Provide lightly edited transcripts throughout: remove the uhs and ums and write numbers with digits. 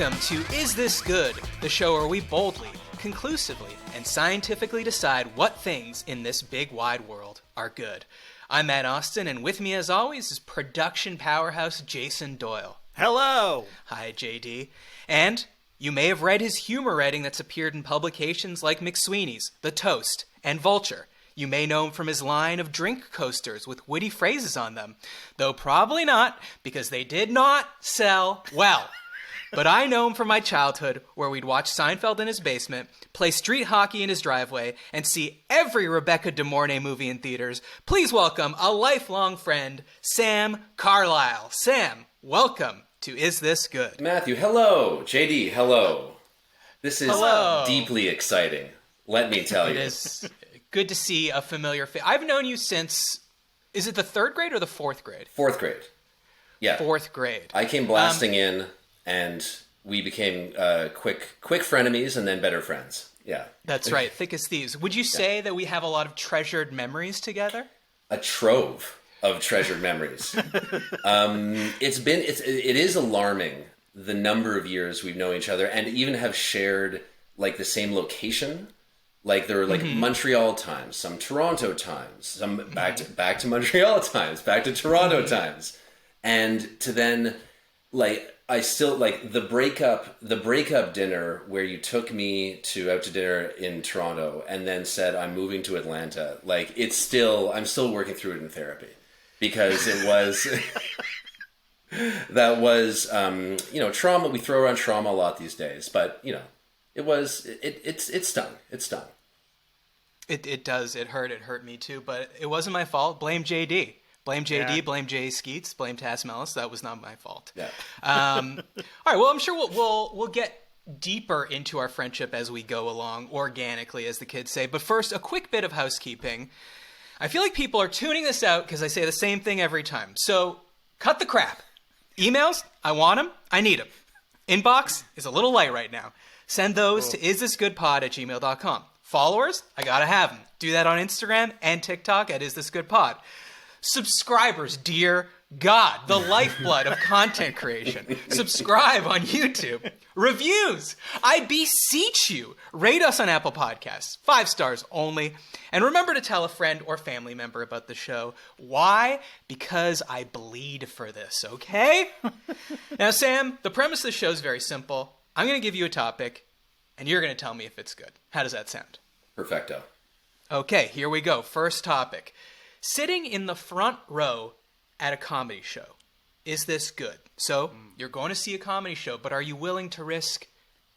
Welcome to Is This Good? The show where we boldly, conclusively, and scientifically decide what things in this big wide world are good. I'm Matt Austin, and with me as always is production powerhouse Jason Doyle. Hello! Hi, JD. And you may have read his humor writing that's appeared in publications like McSweeney's, The Toast, and Vulture. You may know him from his line of drink coasters with witty phrases on them, though probably not, because they did not sell well. But I know him from my childhood, where we'd watch Seinfeld in his basement, play street hockey in his driveway, and see every Rebecca De Mornay movie in theaters. Please welcome a lifelong friend, Sam Carlyle. Sam, welcome to Is This Good? Matthew, hello. JD, hello. This is deeply exciting, let me tell you. It is good to see a familiar face. I've known you since, is it the third grade or the fourth grade? Fourth grade. Yeah. Fourth grade. I came blasting in, and we became quick frenemies and then better friends. Yeah. That's right. Thick as thieves. Would you say that we have a lot of treasured memories together? A trove of treasured memories. It is alarming the number of years we've known each other and even have shared like the same location. Like there were like Montreal times, some Toronto times, some back to Montreal times, back to Toronto times. And to then like I still like the breakup dinner where you took me out to dinner in Toronto and then said I'm moving to Atlanta. Like I'm still working through it in therapy because it was that was trauma. We throw around trauma a lot these days, but it stung. It stung. It does. It hurt me too, but it wasn't my fault. Blame JD. Blame JD, Yeah. Blame Jay Skeets, blame Taz Mellis. That was not my fault. Yeah. All right. Well, I'm sure we'll get deeper into our friendship as we go along, organically, as the kids say. But first, a quick bit of housekeeping. I feel like people are tuning this out because I say the same thing every time. So cut the crap. Emails, I want them. I need them. Inbox is a little light right now. Send those to isthisgoodpod@gmail.com. Followers, I gotta have them. Do that on Instagram and TikTok at isthisgoodpod. Subscribers, dear God, the lifeblood of content creation. Subscribe on YouTube. Reviews, I beseech you. Rate us on Apple Podcasts. 5 stars only. And remember to tell a friend or family member about the show. Why? Because I bleed for this, okay? Now, Sam, the premise of the show is very simple. I'm going to give you a topic, and you're going to tell me if it's good. How does that sound? Perfecto. Okay, here we go. First topic. Sitting in the front row at a comedy show. Is this good? So, you're going to see a comedy show, but are you willing to risk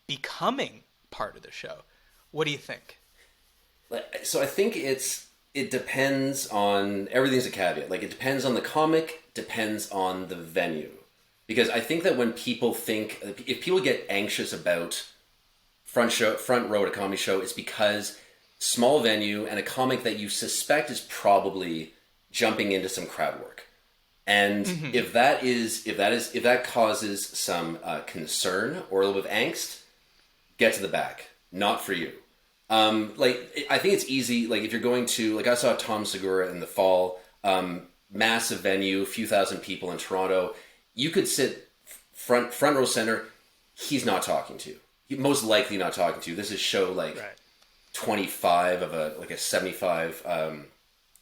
becoming part of the show? What do you think? So I think it depends on, everything's a caveat. Like it depends on the comic, depends on the venue. Because I think that when people if people get anxious about front row at a comedy show, it's because small venue and a comic that you suspect is probably jumping into some crowd work. And if that causes some concern or a little bit of angst, get to the back. Not for you. I think it's easy. Like if you're going to, like I saw Tom Segura in the fall, massive venue, a few thousand people in Toronto. You could sit front row center. He's not talking to you. He's most likely not talking to you. This is show like 25 of a 75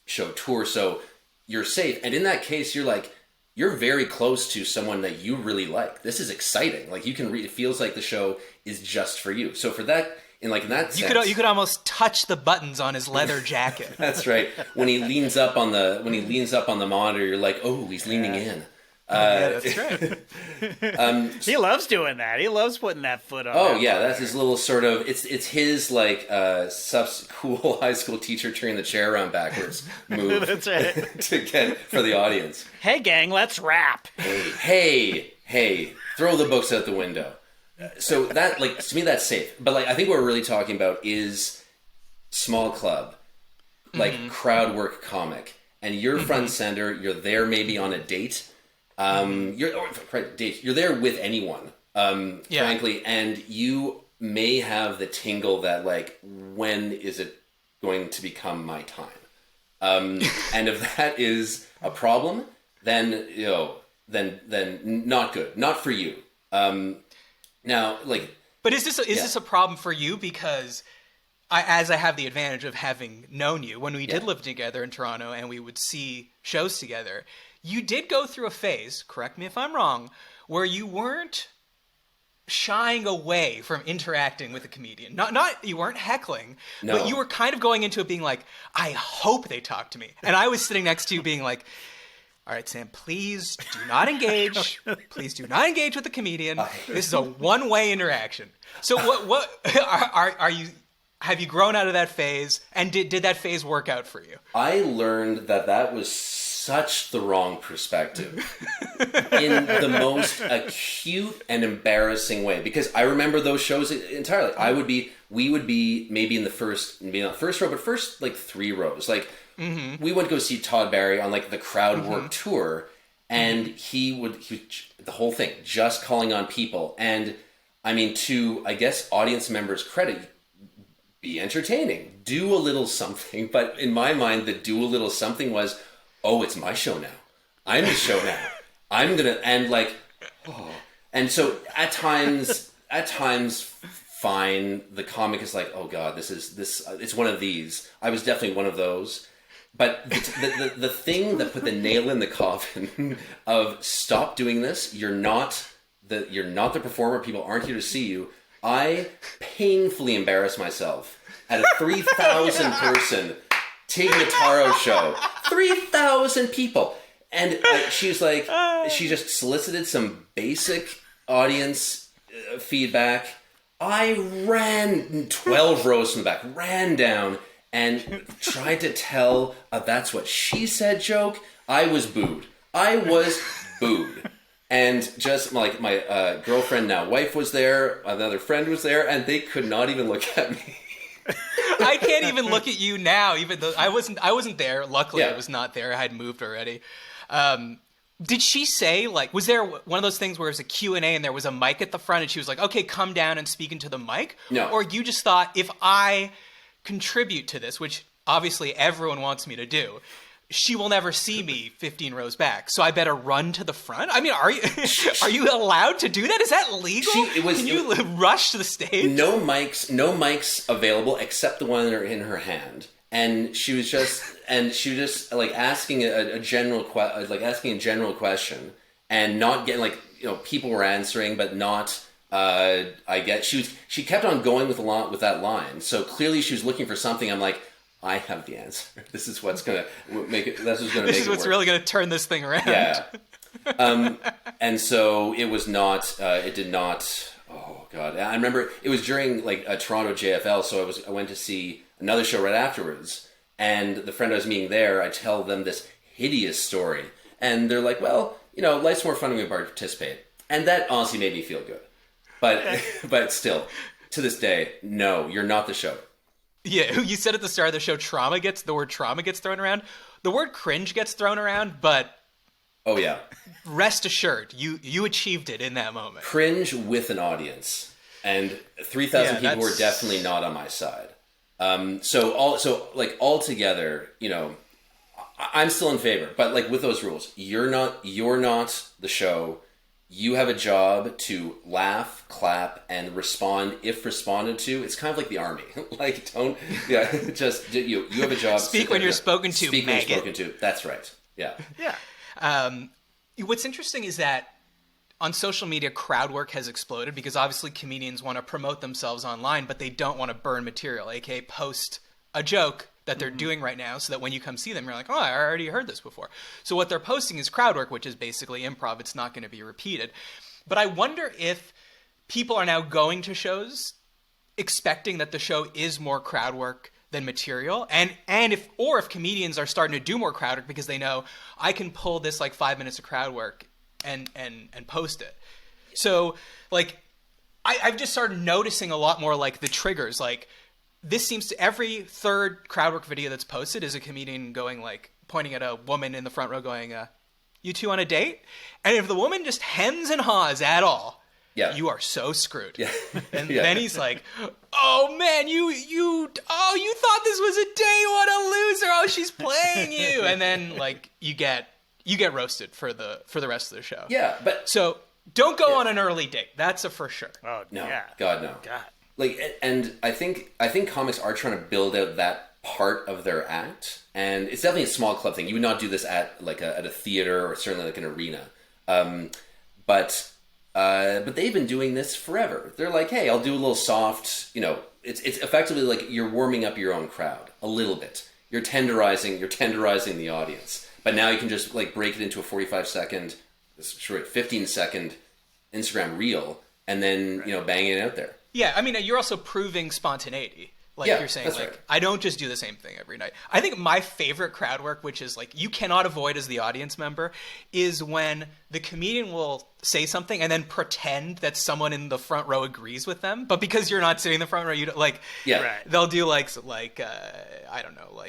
show tour. So you're safe. And in that case, you're very close to someone that you really like. This is exciting. Like you can it feels like the show is just for you. So for that, in that sense, you could almost touch the buttons on his leather jacket. That's right. When he leans up on the monitor, you're like, oh, he's leaning in. Yeah, that's right. He loves doing that. He loves putting that foot on. Oh yeah, that's his little sort of. It's his like cool high school teacher turning the chair around backwards move. That's right. To get for the audience. Hey gang, let's rap. Hey, throw the books out the window. So that to me that's safe. But I think what we're really talking about is small club, crowd work comic, and you're front center. You're there maybe on a date. You're there with anyone, frankly, and you may have the tingle that when is it going to become my time? And if that is a problem, then then not good, not for you. Now, like... But is this a problem for you? Because as I have the advantage of having known you, when we did live together in Toronto and we would see shows together, you did go through a phase, correct me if I'm wrong, where you weren't shying away from interacting with a comedian. Not you weren't heckling, but you were kind of going into it being like, I hope they talk to me. And I was sitting next to you being like, all right, Sam, please do not engage. Please do not engage with the comedian. This is a one-way interaction. So what are you... Have you grown out of that phase? And did that phase work out for you? I learned that was such the wrong perspective in the most acute and embarrassing way. Because I remember those shows entirely. We would be maybe in the first, maybe not first row, but first like 3 rows. Like we went to go see Todd Barry on like the crowd work tour, and he the whole thing just calling on people. And I mean, to I guess audience members' credit, be entertaining, do a little something. But in my mind, the do a little something was, oh, it's my show now. I'm the show now. I'm gonna, and like, oh. And so at times, fine, the comic is like, oh God, this, it's one of these. I was definitely one of those. But the thing that put the nail in the coffin of stop doing this, you're not the performer, people aren't here to see you. I painfully embarrassed myself at a 3,000 person Tig Notaro show. 3,000 people. And she's like, she just solicited some basic audience feedback. I ran 12 rows from the back, ran down, and tried to tell a that's what she said joke. I was booed. And just like my girlfriend, now wife, was there, another friend was there, and they could not even look at me. I can't even look at you now, even though I wasn't there. Luckily, I was not there. I had moved already. Did she say, like, was there one of those things where it was a Q&A and there was a mic at the front and she was like, okay, come down and speak into the mic? No. Or you just thought, if I contribute to this, which obviously everyone wants me to do, she will never see me 15 rows back, so I better run to the front? I mean, are you allowed to do that? Is that legal? Can you rush to the stage? No mics available except the one in her hand. And she was just like asking a general question and not getting, like, you know, people were answering, but not. She kept on going with that line. So clearly she was looking for something. I'm like, I have the answer. This is what's gonna make it. This is what's really gonna turn this thing around. Yeah. And so it was not. It did not. Oh God! I remember it was during like a Toronto JFL. So I went to see another show right afterwards, and the friend I was meeting there, I tell them this hideous story, and they're like, "Well, you know, life's more fun when we participate," and that honestly made me feel good. But still, to this day, no, you're not the show. Yeah, you said at the start of the show, the word trauma gets thrown around. The word cringe gets thrown around, but oh yeah, rest assured, you achieved it in that moment. Cringe with an audience, and 3,000 people were definitely not on my side. So altogether, you know, I'm still in favor, but like with those rules, you're not the show. You have a job to laugh, clap, and respond if responded to. It's kind of like the army. Like, you have a job. Speak when you're spoken to, Speak when you're spoken to. That's right. Yeah. Yeah. What's interesting is that on social media, crowd work has exploded because obviously comedians want to promote themselves online, but they don't want to burn material, aka post a joke that they're doing right now so that when you come see them, you're like, oh, I already heard this before. So what they're posting is crowd work, which is basically improv. It's not going to be repeated. But I wonder if people are now going to shows expecting that the show is more crowd work than material. And if comedians are starting to do more crowd work because they know I can pull this like 5 minutes of crowd work and post it. So like I've just started noticing a lot more like the triggers, like this seems to every third crowd work video that's posted is a comedian going like pointing at a woman in the front row going, you two on a date? And if the woman just hems and haws at all, you are so screwed. Yeah. And then he's like, oh man, you thought this was a date? What a loser. Oh, she's playing you. And then like you get roasted for the rest of the show. Yeah. But so Don't go on an early date. That's a for sure. Oh, No, yeah. God, no. God. Like, and I think comics are trying to build out that part of their act, and it's definitely a small club thing. You would not do this at at a theater or certainly like an arena, but they've been doing this forever. They're like, hey, I'll do a little soft. It's effectively like you're warming up your own crowd a little bit. You're tenderizing the audience, but now you can just like break it into a 45-second, 15-second Instagram reel, and then bang it out there. Yeah, I mean, you're also proving spontaneity. Like you're saying, like, right. I don't just do the same thing every night. I think my favorite crowd work, which is like you cannot avoid as the audience member, is when the comedian will say something and then pretend that someone in the front row agrees with them. But because you're not sitting in the front row, you don't, like, they'll do I don't know,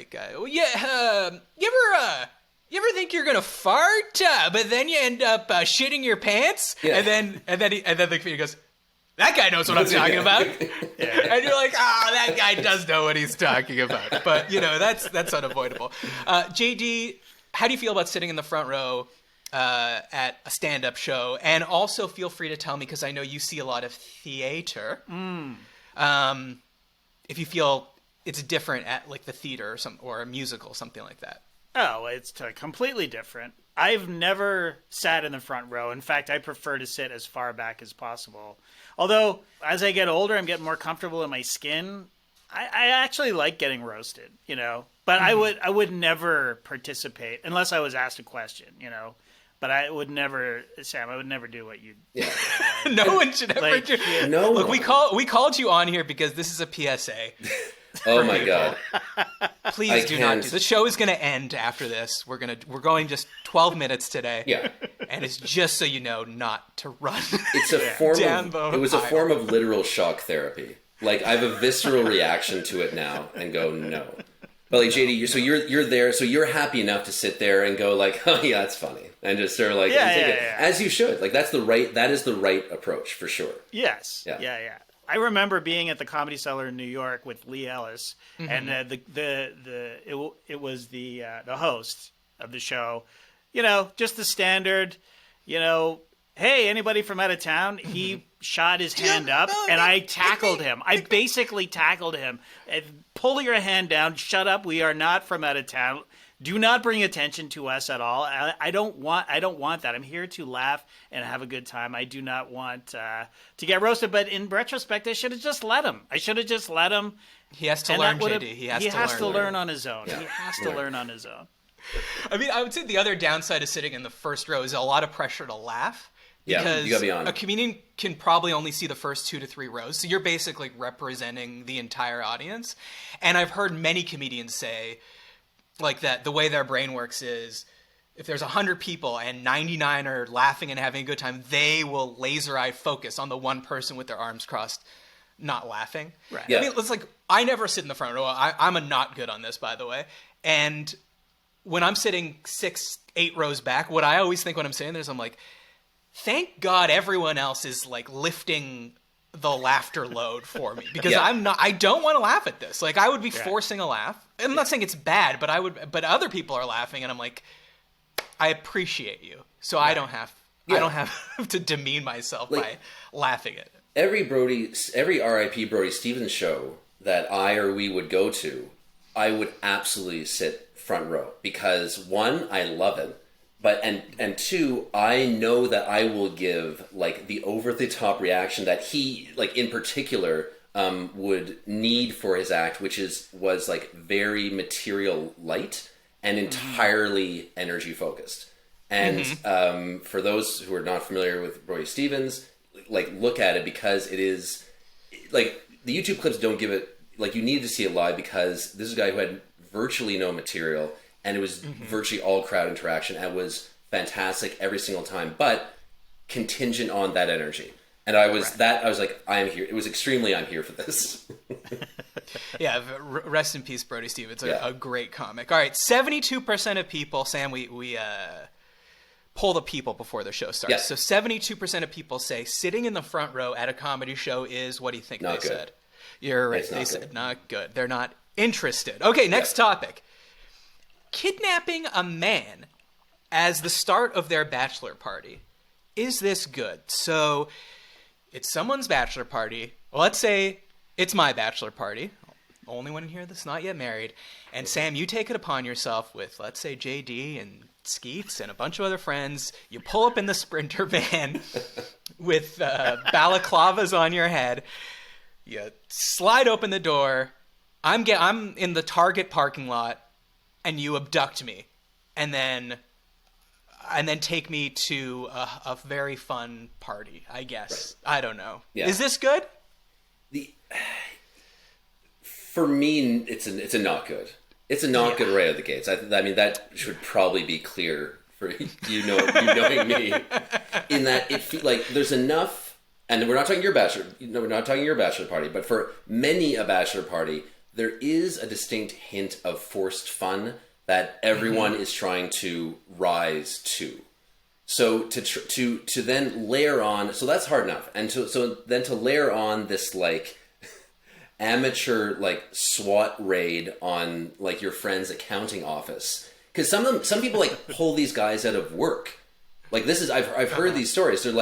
you ever think you're gonna fart, but then you end up shitting your pants, and then the comedian goes, that guy knows what I'm talking about. And you're like, that guy does know what he's talking about. But, that's unavoidable. JD, how do you feel about sitting in the front row at a stand-up show? And also feel free to tell me, because I know you see a lot of theater. If you feel it's different at like the theater or a musical, something like that. Oh, it's completely different. I've never sat in the front row. In fact, I prefer to sit as far back as possible. Although, as I get older, I'm getting more comfortable in my skin. I actually like getting roasted, But I would never participate unless I was asked a question, But I would never, Sam. I would never do what you. Yeah. No one should ever do. No. Look, we called you on here because this is a PSA. Oh my God! Please do not do. The show is going to end after this. We're going just 12 minutes today. Yeah, and it's just so you know not to run. It's a form a form of literal shock therapy. Like I have a visceral reaction to it now, and go no. But like JD, you're there, so you're happy enough to sit there and go like, oh yeah, that's funny, and just sort of like as you should. Like that is the right approach for sure. Yes. Yeah. I remember being at the Comedy Cellar in New York with Lee Ellis, and it was the host of the show, just the standard, hey, anybody from out of town? He shot his hand up, and I tackled him. I basically tackled him. Pull your hand down. Shut up. We are not from out of town. Do not bring attention to us at all. I don't want that. I'm here to laugh and have a good time. I do not want to get roasted. But in retrospect, I should have just let him. He has to learn, JD. He has to learn on his own. Yeah. He has to learn on his own. I mean, I would say the other downside of sitting in the first row is a lot of pressure to laugh. Because you gotta be on it. A comedian can probably only see the first 2 to 3 rows. So you're basically representing the entire audience. And I've heard many comedians say, like that the way their brain works is if there's 100 people and 99 are laughing and having a good time, they will laser eye focus on the one person with their arms crossed not laughing. Right. Yeah. I mean, it's like I never sit in the front row. I'm a not good on this, by the way. And when I'm sitting 6-8 rows back, what I always think when I'm sitting there is I'm like, thank God everyone else is like lifting the laughter load for me, because I don't want to laugh at this. Like I would be forcing a laugh. I'm not saying it's bad, but other people are laughing and I'm like, I appreciate you. So I don't have to demean myself by laughing at it. Every RIP Brody Stevens show that we would go to, I would absolutely sit front row because 1, I love it. But and 2, I know that I will give like the over the top reaction that he like in particular would need for his act, which was like very material light and entirely energy focused. And for those who are not familiar with Brody Stevens, like look at it because it is like the YouTube clips don't give it like you need to see it live because this is a guy who had virtually no material. And it was virtually all crowd interaction. And it was fantastic every single time, but contingent on that energy. And I was like, I am here. It was extremely, I'm here for this. Yeah, rest in peace, Brody Stevens. A great comic. All right, 72% of people, Sam, we poll the people before the show starts. Yeah. So 72% of people say sitting in the front row at a comedy show is, what do you think not they good. said? You're right. They said not good. They're not interested. Okay, next topic. Kidnapping a man as the start of their bachelor party is this good? So it's someone's bachelor party. Well, let's say it's my bachelor party. Only one in here that's not yet married. And Sam, you take it upon yourself with, let's say, JD and Skeets and a bunch of other friends. You pull up in the Sprinter van with balaclavas on your head. You slide open the door. I'm in the Target parking lot, and you abduct me, and then take me to a very fun party, I guess. Right. I don't know. Yeah. Is this good? For me, it's a not good. It's a not good right out of the gates. I mean, that should probably be clear for you knowing me. In that, there's enough, and we're not talking your bachelor party, but for many a bachelor party, there is a distinct hint of forced fun that everyone is trying to rise to. So to then layer on, so that's hard enough, and so then to layer on this amateur SWAT raid on your friend's accounting office, because some people pull these guys out of work. I've heard these stories. They're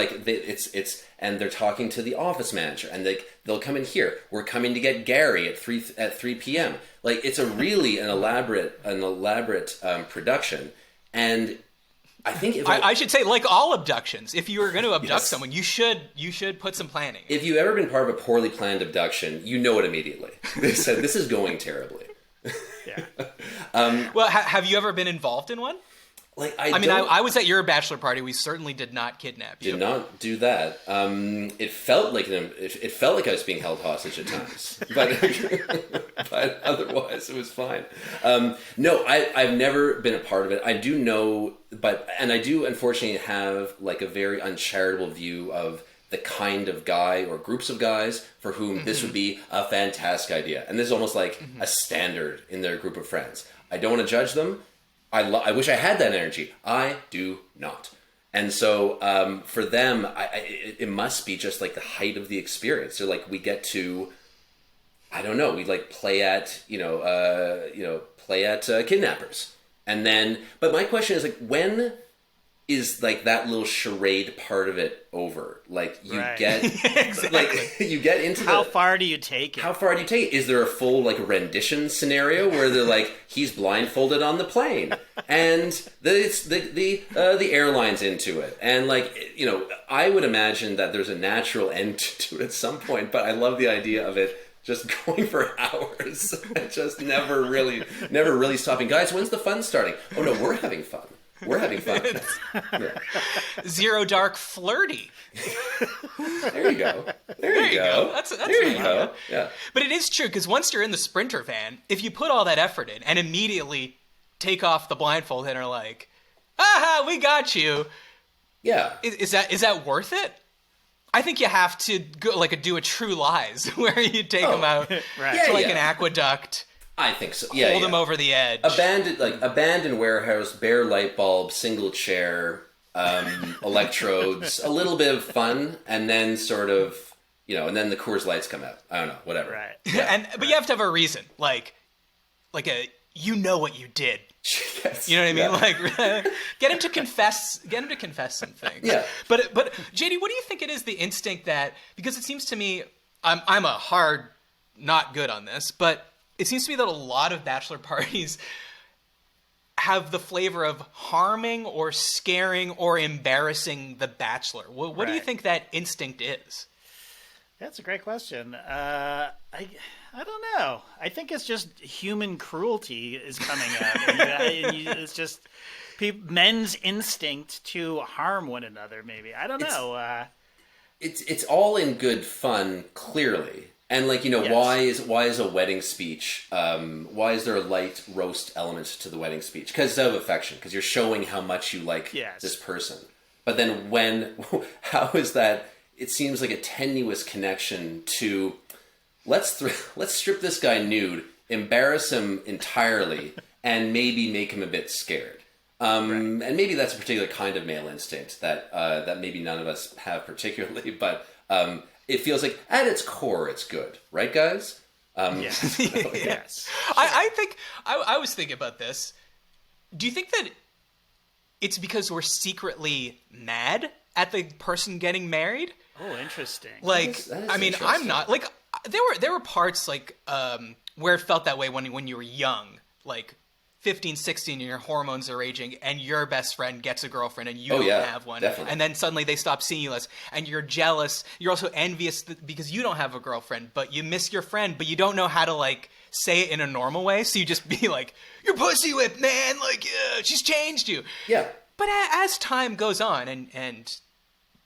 and they're talking to the office manager, and they'll come in here. We're coming to get Gary at 3 p.m. It's a really an elaborate production, and I think I should say, like all abductions, if you were going to abduct someone, you should put some planning. If you've ever been part of a poorly planned abduction, you know it immediately. They said this is going terribly. Yeah. Well, have you ever been involved in one? I was at your bachelor party. We certainly did not kidnap you. Did not do that. It felt like I was being held hostage at times, but otherwise it was fine. No, I've never been a part of it. I do know, and I do unfortunately have a very uncharitable view of the kind of guy or groups of guys for whom this would be a fantastic idea, and this is almost like a standard in their group of friends. I don't want to judge them. I wish I had that energy. I do not. And so for them, it must be just the height of the experience. They're we get to, I don't know, we play at, kidnappers. And then, but my question is when is that little charade part of it over? Get exactly. You get into how far do you take it? How far do you take it? Is there a full rendition scenario where they're he's blindfolded on the plane and the airline's into it, and I would imagine that there's a natural end to it at some point, but I love the idea of it just going for hours and just never really stopping. Guys, when's the fun starting? Oh no, we're having fun. We're having fun. Yeah. Zero dark flirty. There you go. There you go. That's there you go. Yeah. But it is true, because once you're in the Sprinter van, if you put all that effort in and immediately take off the blindfold and are aha, we got you. Yeah. Is that worth it? I think you have to go do a True Lies where you take them out to an aqueduct. I think so. Yeah, hold them over the edge. Abandoned warehouse, bare light bulb, single chair, electrodes, a little bit of fun, and then sort of, and then the Coors Lights come out. I don't know, whatever. Right. Yeah. But you have to have a reason, what you did. Yes. You know what I mean? Get him to confess some things. Yeah. But JD, what do you think it is the instinct that, because it seems to me, I'm a hard not good on this, but it seems to me that a lot of bachelor parties have the flavor of harming or scaring or embarrassing the bachelor. What do you think that instinct is? That's a great question. I don't know. I think it's just human cruelty is coming out. It's just men's instinct to harm one another, maybe. I don't know. It's all in good fun, clearly. And yes. why is a wedding speech? Why is there a light roast element to the wedding speech? Because it's out of affection. Because you're showing how much you like this person. But then how is that? It seems like a tenuous connection to let's strip this guy nude, embarrass him entirely, and maybe make him a bit scared. And maybe that's a particular kind of male instinct that maybe none of us have particularly, but. It feels like, at its core, it's good. Right, guys? Yes. Yes. I think, I was thinking about this. Do you think that it's because we're secretly mad at the person getting married. Oh, interesting. Like, that is I mean, interesting. I'm not like there were parts like where it felt that way when you were young, like 15, 16, and your hormones are raging, and your best friend gets a girlfriend, and you don't have one, definitely. and then suddenly they stop seeing you less, and you're jealous. You're also envious because you don't have a girlfriend, but you miss your friend, but you don't know how to like say it in a normal way, so you just be like, "You're pussy whipped, man! Like, she's changed you." Yeah. But as time goes on and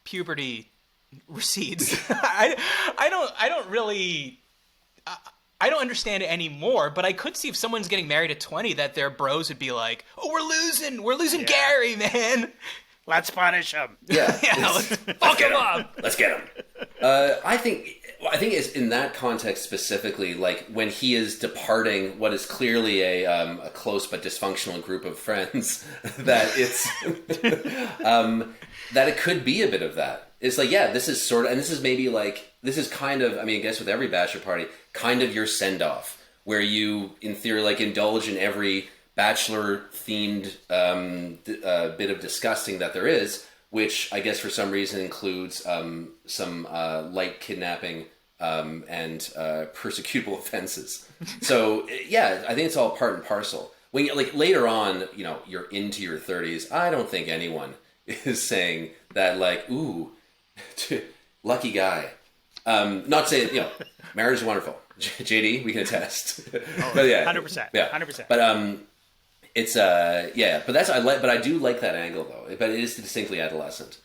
puberty recedes, I don't really. I don't understand it anymore, but I could see if someone's getting married at 20 that their bros would be like, "Oh, we're losing Gary, man. Let's punish him." Yeah. Let's fuck him up." Let's get him. I think it's in that context specifically, like when he is departing what is clearly a close but dysfunctional group of friends, that it's that it could be a bit of that. It's like, yeah, this is sort of, and this is maybe like, this is kind of, I mean, I guess with every bachelor party, kind of your send-off, where you, in theory, like indulge in every bachelor-themed bit of disgusting that there is, which I guess for some reason includes some light kidnapping and persecutable offenses. So, yeah, I think it's all part and parcel. When you, like later on, you know, you're into your 30s, I don't think anyone is saying that, like, ooh, lucky guy. Not saying, you know, marriage is wonderful. JD, we can attest. Oh, but yeah, 100%. yeah, 100%. But it's yeah. But that's but I do like that angle though. But it is distinctly adolescent.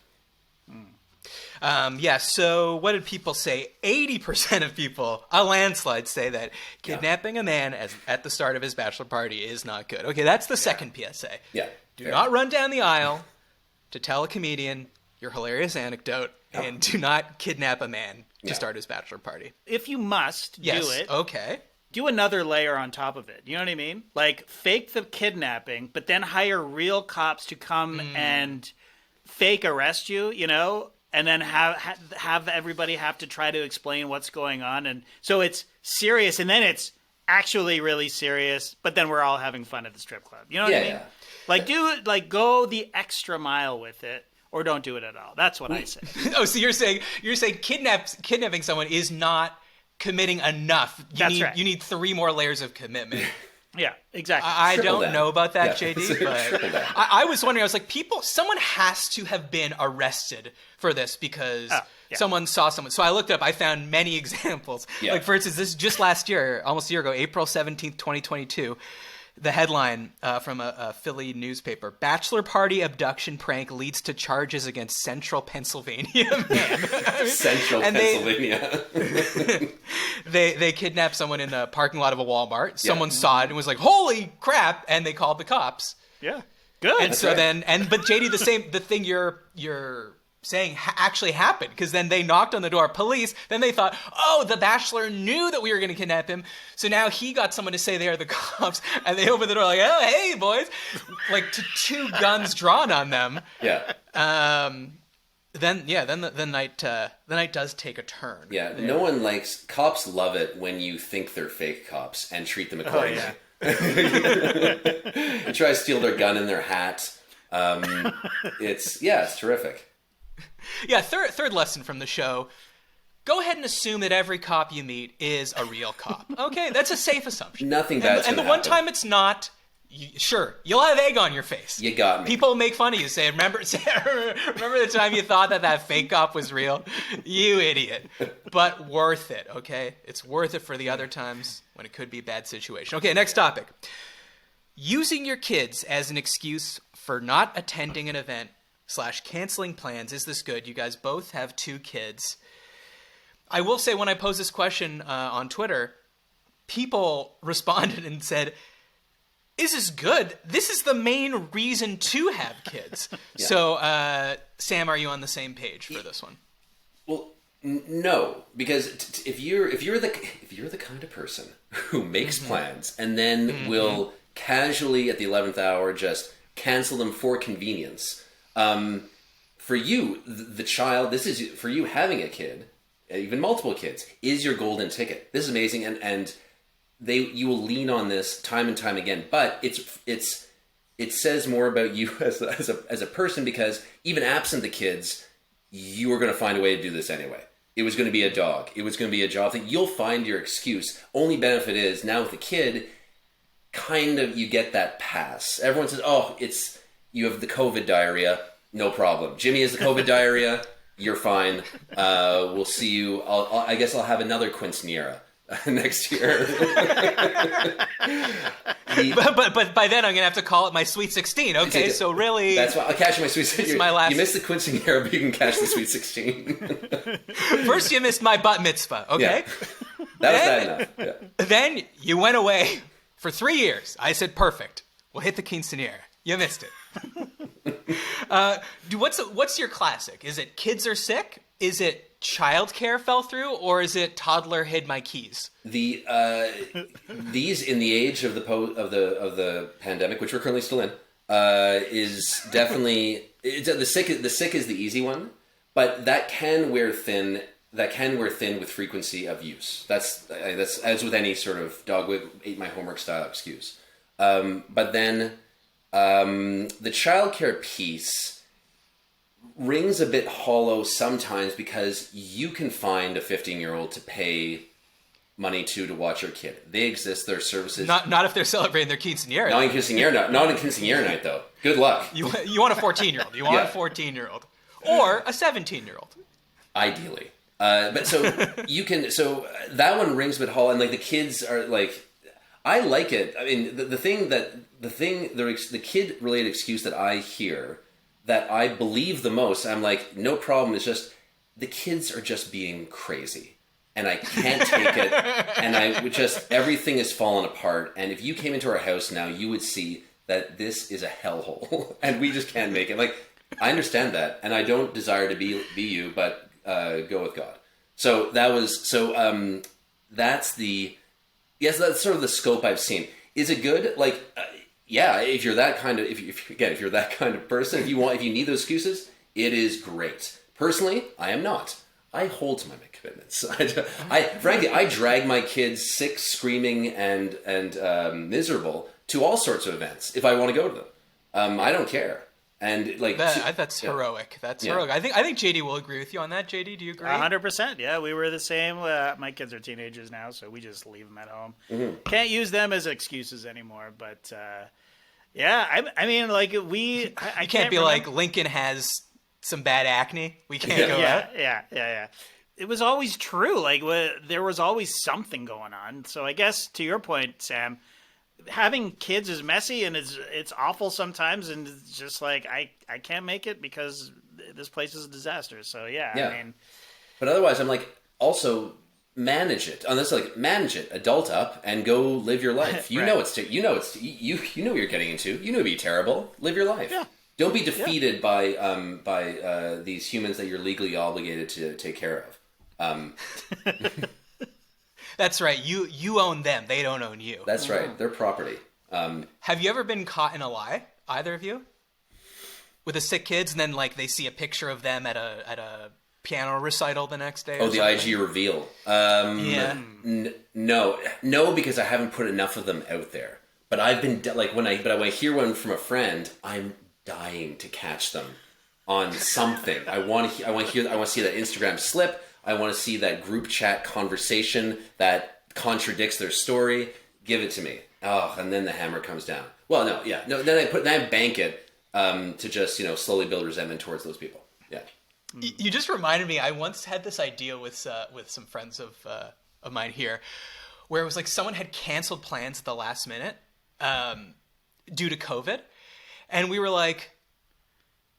Yeah, so what did people say? 80% of people, a landslide, say that kidnapping a man at the start of his bachelor party is not good. Okay, that's the second PSA. Yeah. Do not run down the aisle to tell a comedian your hilarious anecdote, and do not kidnap a man to start his bachelor party. If you must do it, okay. do another layer on top of it. You know what I mean? Like, fake the kidnapping, but then hire real cops to come and fake arrest you, you know? And then have everybody have to try to explain what's going on. And so it's serious, and then it's actually really serious, but then we're all having fun at the strip club. You know what I mean? Yeah. Like, go the extra mile with it, or don't do it at all. That's what I say. Oh, so you're saying kidnapping someone is not committing enough. That's right. You need 3 more layers of commitment. Yeah, exactly. I Triple don't down. know about that, Yeah. JD, Triple down. but I was wondering, I was like, someone has to have been arrested for this because someone saw someone. So I looked up, I found many examples. Yeah. Like, for instance, this just last year, almost a year ago, April 17th, 2022, the headline from a Philly newspaper, "Bachelor Party Abduction Prank Leads to Charges Against Central Pennsylvania Man." Central Pennsylvania. They kidnapped someone in the parking lot of a Walmart. Someone saw it and was like, "Holy crap!" And they called the cops. Yeah. Good. And so right. then, but JD, the thing you're saying actually happened, because then they knocked on the door, police. Then they thought, oh, the Bachelor knew that we were going to kidnap him, so now he got someone to say they are the cops, and they open the door like, oh, hey, boys, like to 2 guns drawn on them. Yeah. Then the night does take a turn. Yeah. No one likes, cops love it when you think they're fake cops and treat them accordingly. And try to steal their gun and their hat. It's terrific. Yeah, third lesson from the show: go ahead and assume that every cop you meet is a real cop. Okay, that's a safe assumption. Nothing bad's And the gonna one happen. time it's not, sure, you'll have egg on your face. You got me. People make fun of you, say, remember the time you thought that fake cop was real? You idiot. But worth it, okay? It's worth it for the other times when it could be a bad situation. Okay, next topic. Using your kids as an excuse for not attending an event / canceling plans. Is this good? You guys both have 2 kids. I will say, when I posed this question on Twitter, people responded and said, is this good? This is the main reason to have kids. Yeah. So, Sam, are you on the same page for this one? Well, no, because if you're the kind of person who makes plans and then will casually at the 11th hour just cancel them for convenience, for you, the child, this is for you, having a kid, even multiple kids, is your golden ticket. This is amazing, and you will lean on this time and time again. But it says more about you as a person, because even absent the kids, you were going to find a way to do this anyway. It was going to be a dog. It was going to be a job thing. You'll find your excuse. Only benefit is now with the kid, kind of you get that pass. Everyone says, oh, you have the COVID diarrhea. No problem. Jimmy has the COVID diarrhea. You're fine. We'll see you. I guess I'll have another quinceanera next year. But by then I'm gonna have to call it my Sweet 16. Okay, so really, that's why I'll catch my Sweet 16. My last. You missed the quinceanera, but you can catch the Sweet 16. First, you missed my bat mitzvah. Okay, yeah. That was bad enough. Yeah. Then you went away for 3 years. I said perfect. We'll hit the quinceanera. You missed it. What's your classic? Is it kids are sick? Is it childcare fell through, or is it toddler hid my keys? These in the age of the pandemic, which we're currently still in, is definitely the sick. The sick is the easy one, but that can wear thin. That can wear thin with frequency of use. That's as with any sort of dog ate my homework style excuse. But then the childcare piece rings a bit hollow sometimes because you can find a 15-year-old to pay money to watch your kid. They exist. Their services. Not if they're celebrating their quinceanera. Not in quinceanera night though. Good luck. You want a 14-year-old. You want a 14-year-old or a 17-year-old. Ideally, but so you can. So that one rings a bit hollow, and like the kids are like. I like it. I mean, the kid related excuse that I hear that I believe the most, I'm like, no problem. It's just the kids are just being crazy, and I can't take it. And everything is falling apart. And if you came into our house now, you would see that this is a hellhole, and we just can't make it. Like, I understand that, and I don't desire to be you, but go with God. So that's sort of the scope I've seen. Is it good? Like, yeah, if you're that kind of if you're that kind of person, if you need those excuses, it is great. Personally, I am not. I hold to my commitments. Frankly, I drag my kids sick, screaming, and miserable to all sorts of events if I want to go to them. I don't care. And like that's heroic. That's heroic. I think JD will agree with you on that. JD, do you agree? 100%. Yeah, we were the same. My kids are teenagers now, so we just leave them at home. Mm-hmm. Can't use them as excuses anymore. But I mean, like I can't be like Lincoln has some bad acne. We can't go out. Yeah. It was always true. Like there was always something going on. So I guess to your point, Sam, having kids is messy and it's awful sometimes, and it's just like I can't make it because this place is a disaster. So yeah. I mean, but otherwise, I'm like, also manage it. On this, like, manage it, adult up, and go live your life. You know you know what you're getting into. You know it'd be terrible. Live your life. Yeah. Don't be defeated by these humans that you're legally obligated to take care of. That's right. You own them. They don't own you. That's right. They're property. Have you ever been caught in a lie? Either of you? With the sick kids, and then like they see a picture of them at a piano recital the next day. Oh, the IG reveal. No, because I haven't put enough of them out there. But I've been like when I hear one from a friend, I'm dying to catch them on something. I want to see that Instagram slip. I want to see that group chat conversation that contradicts their story. Give it to me. Oh, and then the hammer comes down. Well, then I bank it to just slowly build resentment towards those people. Yeah. You just reminded me. I once had this idea with some friends of mine here, where it was like someone had canceled plans at the last minute due to COVID, and we were like,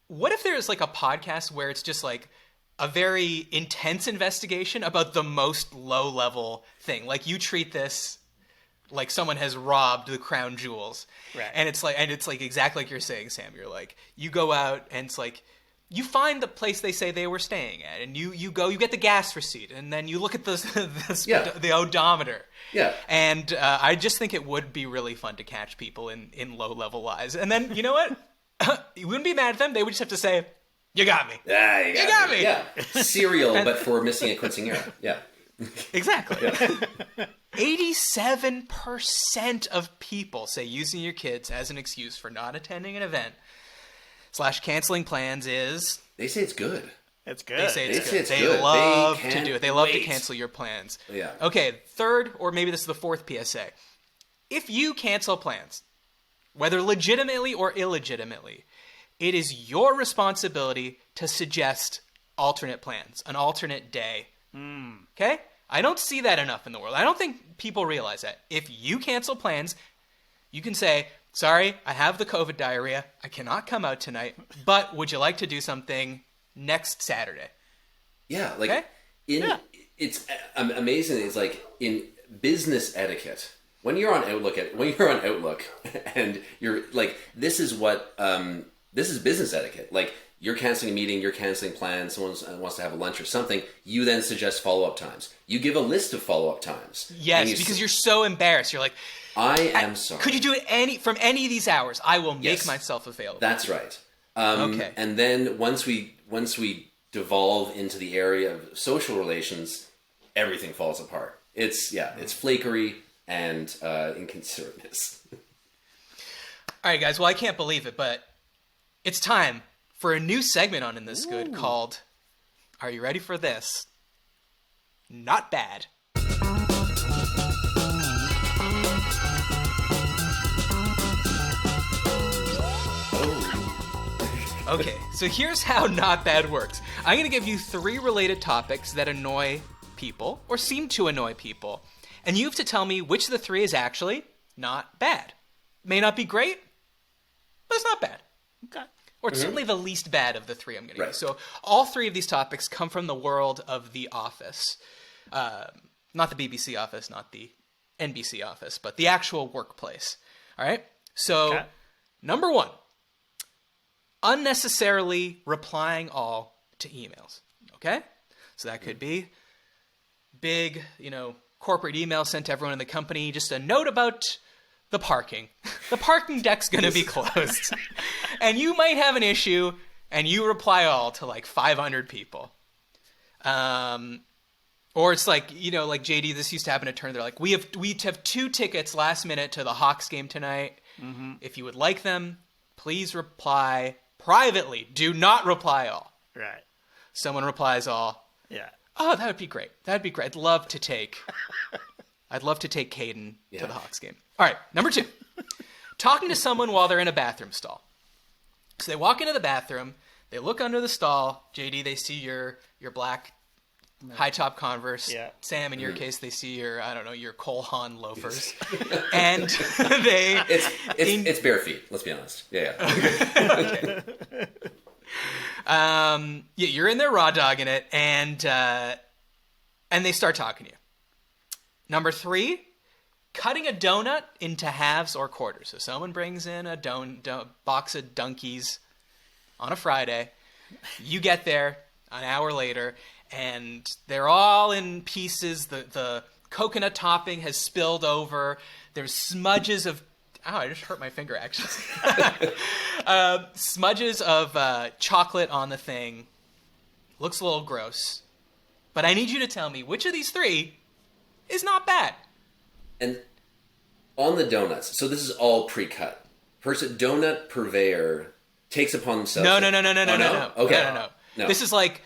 "What if there's like a podcast where it's just like a very intense investigation about the most low level thing? Like you treat this like someone has robbed the crown jewels, right? And it's like exactly like you're saying, Sam. You're like, you go out and it's like, you find the place they say they were staying at, and you go, you get the gas receipt, and then you look at the odometer. Yeah. And I just think it would be really fun to catch people in low level lies, and then you know what? You wouldn't be mad at them. They would just have to say, "You got me." Yeah, you got me. Yeah. Serial, but for missing a quinceanera. Yeah. Exactly. 87% of people say using your kids as an excuse for not attending an event / canceling plans is... They say it's good. It's good. They say it's They say good. it's They good. love They to do it. They love to can't cancel your plans. Yeah. Okay, third, or maybe this is the fourth PSA. If you cancel plans, whether legitimately or illegitimately, it is your responsibility to suggest alternate plans, an alternate day. Okay? I don't see that enough in the world. I don't think people realize that. If you cancel plans, you can say, sorry, I have the COVID diarrhea. I cannot come out tonight, but would you like to do something next Saturday? Yeah, like Okay? it's amazing. It's like in business etiquette. When you're on Outlook, and you're like, this is business etiquette. Like, you're canceling a meeting, you're canceling plans, someone wants to have a lunch or something, you then suggest follow-up times. You give a list of follow-up times. Yes, because you're so embarrassed. You're like, I am sorry. could you do it from any of these hours? I will make myself available. That's right. Okay. And then once we devolve into the area of social relations, everything falls apart. It's flakery and inconsiderateness. All right, guys. Well, I can't believe it, but it's time for a new segment on In This Good called, are you ready for this? Not bad. Okay, so here's how Not Bad works. I'm going to give you 3 related topics that annoy people, or seem to annoy people, and you have to tell me which of the 3 is actually not bad. May not be great, but it's not bad. Okay. Or it's certainly the least bad of the 3 I'm going to Right. use. So all 3 of these topics come from the world of The Office. Not the BBC office, not the NBC office, but the actual workplace. All right? So, number 1, unnecessarily replying all to emails. Okay? So that could be big, corporate email sent to everyone in the company, just a note about the parking. The parking deck's going to be closed. And you might have an issue, and you reply all to like 500 people. Or it's like, like JD, this used to happen at Turn. They're like, we have 2 tickets last minute to the Hawks game tonight. Mm-hmm. If you would like them, please reply privately. Do not reply all. Right. Someone replies all. Yeah. Oh, that would be great. That'd be great. I'd love to take Caden to the Hawks game. All right, number 2. Talking to someone while they're in a bathroom stall. So they walk into the bathroom, they look under the stall. JD, they see your black high top Converse. Yeah. Sam, in your case, they see your Cole Haan loafers. And they It's bare feet, let's be honest. Yeah. Okay. You're in there raw dogging it, and they start talking to you. Number 3, cutting a donut into halves or quarters. So someone brings in a box of Dunkies on a Friday. You get there an hour later, and they're all in pieces. The coconut topping has spilled over. There's smudges of... Ow, I just hurt my finger, actually. Smudges of chocolate on the thing. Looks a little gross. But I need you to tell me which of these 3 is not bad. And on the donuts, so this is all pre-cut. Donut purveyor takes upon themselves... No. Okay. No. This is like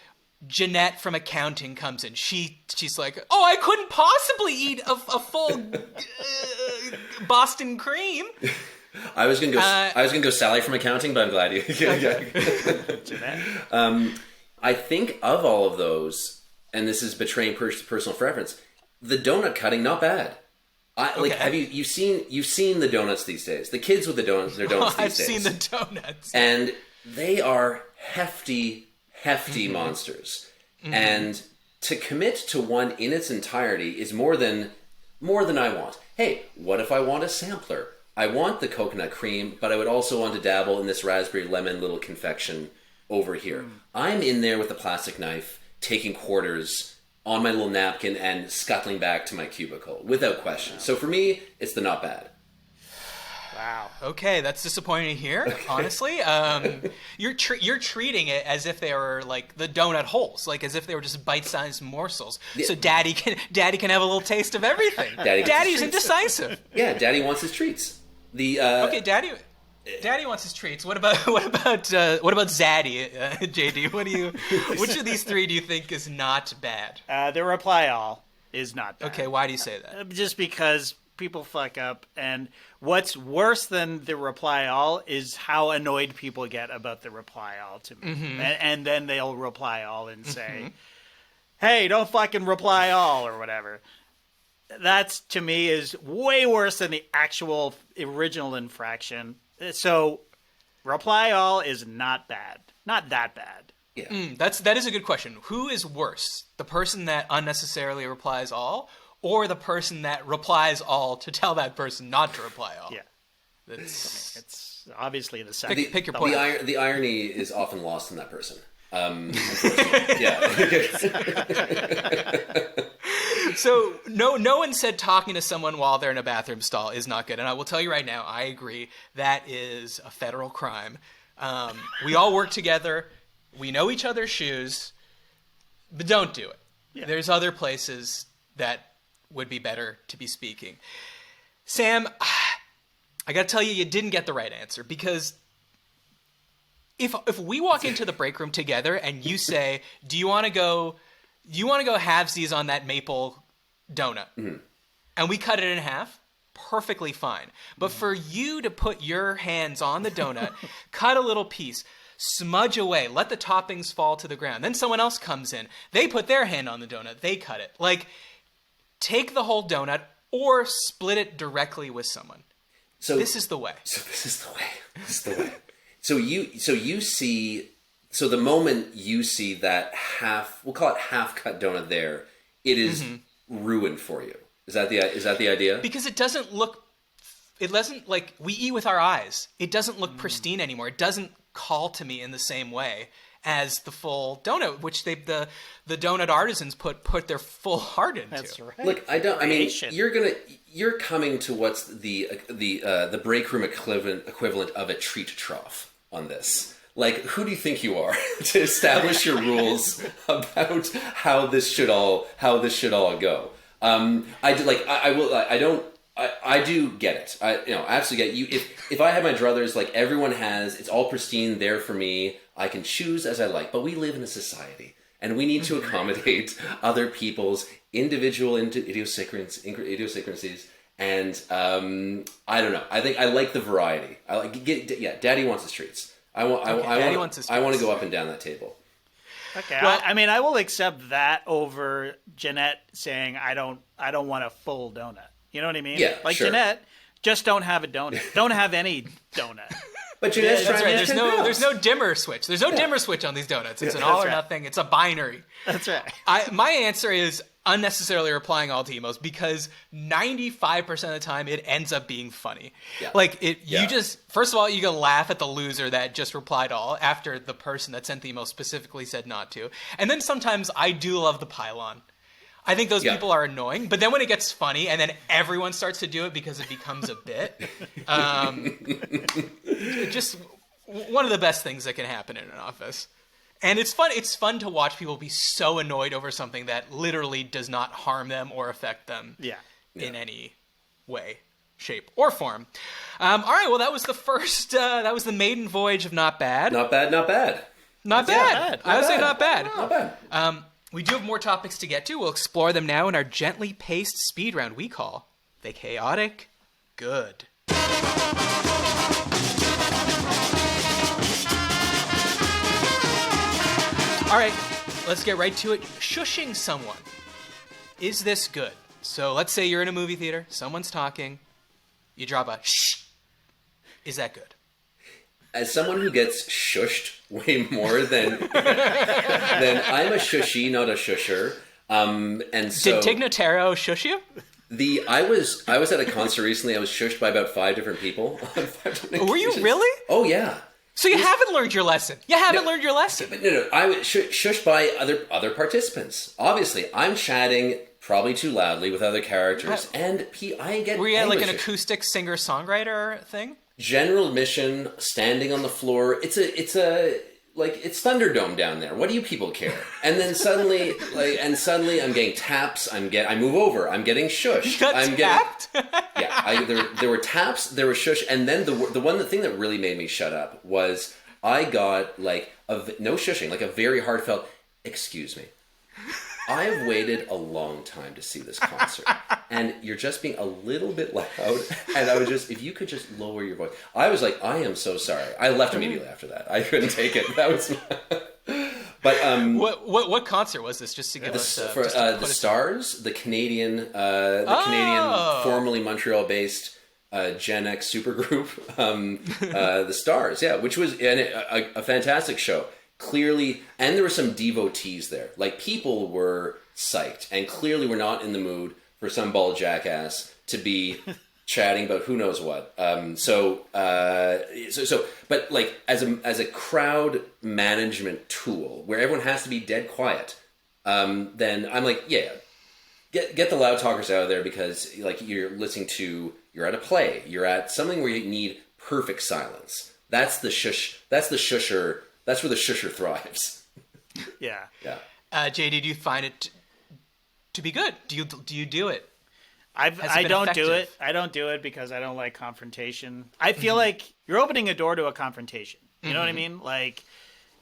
Jeanette from accounting comes in. She's like, oh, I couldn't possibly eat a full Boston cream. I was gonna go Sally from accounting, but I'm glad you. Jeanette. I think of all of those, and this is betraying personal preference. The donut cutting, not bad. Have you've seen the donuts these days? The kids with the donuts, their donuts these days. I've seen the donuts, and they are hefty monsters. Mm-hmm. And to commit to one in its entirety is more than I want. Hey, what if I want a sampler? I want the coconut cream, but I would also want to dabble in this raspberry lemon little confection over here. I'm in there with a plastic knife, taking quarters on my little napkin and scuttling back to my cubicle, without question. So for me, it's the not bad. Wow. Okay, that's disappointing to hear, honestly. You're treating it as if they were like the donut holes, like as if they were just bite-sized morsels. So Daddy can have a little taste of everything. Daddy's indecisive. Yeah, Daddy wants his treats. Okay, Daddy. Daddy wants his treats. What about Zaddy, JD? Which of these three do you think is not bad? The reply all is not bad. Okay, why do you say that? Just because people fuck up, and what's worse than the reply all is how annoyed people get about the reply all to me. And then they'll reply all and say, hey, don't fucking reply all or whatever. That's, to me, is way worse than the actual original infraction. So, reply all is not bad. Not that bad. Yeah. That is a good question. Who is worse? The person that unnecessarily replies all, or the person that replies all to tell that person not to reply all? Yeah. It's obviously the second. Pick your point. The irony is often lost in that person. Yeah. So no one said talking to someone while they're in a bathroom stall is not good, and I will tell you right now, I agree that is a federal crime. We all work together, we know each other's shoes, but don't do it. Yeah. There's other places that would be better to be speaking. Sam, I got to tell you, you didn't get the right answer, because if we walk into the break room together and you say, do you want to go halvesies on that maple donut? Mm-hmm. And we cut it in half, perfectly fine. But for you to put your hands on the donut, cut a little piece, smudge away, let the toppings fall to the ground. Then someone else comes in. They put their hand on the donut. They cut it. Like, take the whole donut or split it directly with someone. This is the way. So the moment you see that we'll call it half cut donut there, it is ruined for you. Is that the idea? Because it doesn't like, we eat with our eyes. It doesn't look pristine anymore. It doesn't call to me in the same way as the full donut, which the donut artisans put their full heart into. That's right. Look, I mean, you're coming to what's the break room equivalent of a treat trough on this. Like, who do you think you are to establish your rules about how this should all go? I do get it. I absolutely get it. If I have my druthers, like everyone has, it's all pristine there for me. I can choose as I like, but we live in a society and we need to accommodate other people's individual idiosyncrasies. And I don't know. I think I like the variety. I like Daddy wants his treats. I want to go up and down that table. Okay. Well, I mean, I will accept that over Jeanette saying I don't want a full donut. You know what I mean? Yeah, like sure. Jeanette, just don't have a donut. Don't have any donut. But Jeanette's that's trying right. There's no dimmer switch. There's no dimmer switch on these donuts. It's an all or nothing. It's a binary. That's right. My answer is unnecessarily replying all to emails, because 95% of the time it ends up being funny. Yeah. Like you just, first of all, you can laugh at the loser that just replied all after the person that sent the email specifically said not to. And then sometimes I do love the pylon. I think those people are annoying, but then when it gets funny and then everyone starts to do it because it becomes a bit, just one of the best things that can happen in an office. And it's fun. It's fun to watch people be so annoyed over something that literally does not harm them or affect them in any way, shape, or form. All right. Well, that was the first. That was the maiden voyage of Not Bad. Not bad. Not bad. Not bad. I would say not bad. Not bad. We do have more topics to get to. We'll explore them now in our gently paced speed round we call the Chaotic Good. All right, let's get right to it. Shushing someone. Is this good? So let's say you're in a movie theater, someone's talking, you drop a shh. Is that good? As someone who gets shushed way more than I'm a shushy, not a shusher. And so did Tignotero shush you? I was at a concert recently. I was shushed by about 5 different people. Were you really? Oh yeah. So you haven't learned your lesson. Learned your lesson. But no. I was shushed by other participants. Obviously, I'm chatting probably too loudly with other characters, and I get. Were you at like an acoustic singer-songwriter thing? General admission, standing on the floor. It's a like, it's Thunderdome down there. What do you people care? And then suddenly, I'm getting taps. I move over. I'm getting shushed. You got tapped? There were taps. There was shush. And then the thing that really made me shut up was I got like no shushing, like a very heartfelt, excuse me. I've waited a long time to see this concert, and you're just being a little bit loud. And I was just, if you could just lower your voice. I was like, I am so sorry. I left immediately after that. I couldn't take it. That was. But what concert was this? Just to give us the Stars, the Canadian, Canadian, formerly Montreal-based Gen X supergroup, the Stars, which was a fantastic show. Clearly, and there were some devotees there. Like, people were psyched, and clearly were not in the mood for some bald jackass to be chatting about who knows what. But like as a crowd management tool, where everyone has to be dead quiet, then I'm like, get the loud talkers out of there, because like you're at a play, you're at something where you need perfect silence. That's the shush. That's the shusher. That's where the shusher thrives. Yeah. JD, do you find it to be good? Do you do it? I don't do it. I don't do it because I don't like confrontation. I feel like you're opening a door to a confrontation. You know what I mean? Like,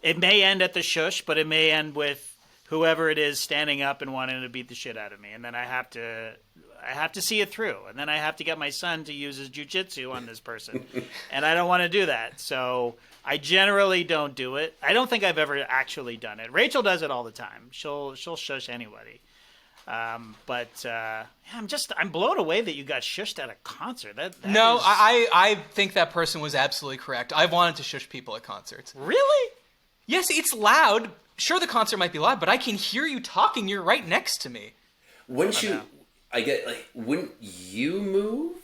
it may end at the shush, but it may end with whoever it is standing up and wanting to beat the shit out of me, and then I have to see it through, and then I have to get my son to use his jujitsu on this person, and I don't want to do that. So I generally don't do it. I don't think I've ever actually done it. Rachel does it all the time. She'll shush anybody. I'm blown away that you got shushed at a concert. No, I think that person was absolutely correct. I've wanted to shush people at concerts. Really? Yes, it's loud. Sure, the concert might be loud, but I can hear you talking. You're right next to me. Wouldn't you move?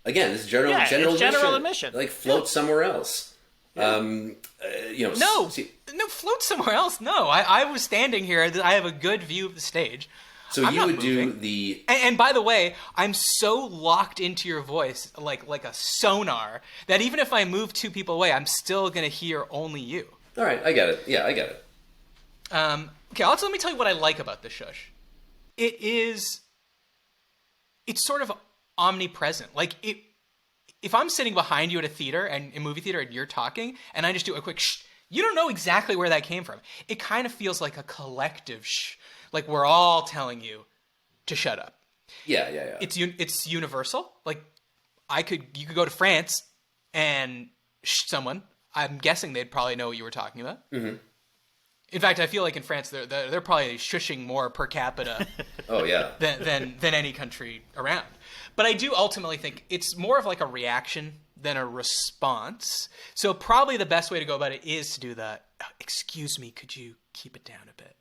Again, this is general admission. Like, float somewhere else. Yeah. No, float somewhere else. No, I was standing here. I have a good view of the stage. So you would do the... And by the way, I'm so locked into your voice, like a sonar, that even if I move two people away, I'm still going to hear only you. All right, I get it. Yeah, I get it. Okay, also let me tell you what I like about the shush. It's sort of omnipresent. Like, if I'm sitting behind you at a theater, and a movie theater, and you're talking, and I just do a quick shh, you don't know exactly where that came from. It kind of feels like a collective shh. Like, we're all telling you to shut up. Yeah. It's universal. Like, you could go to France and shh someone. I'm guessing they'd probably know what you were talking about. Mm-hmm. In fact, I feel like in France they're probably shushing more per capita. Oh yeah. than any country around. But I do ultimately think it's more of like a reaction than a response. So probably the best way to go about it is to do the, excuse me, could you keep it down a bit?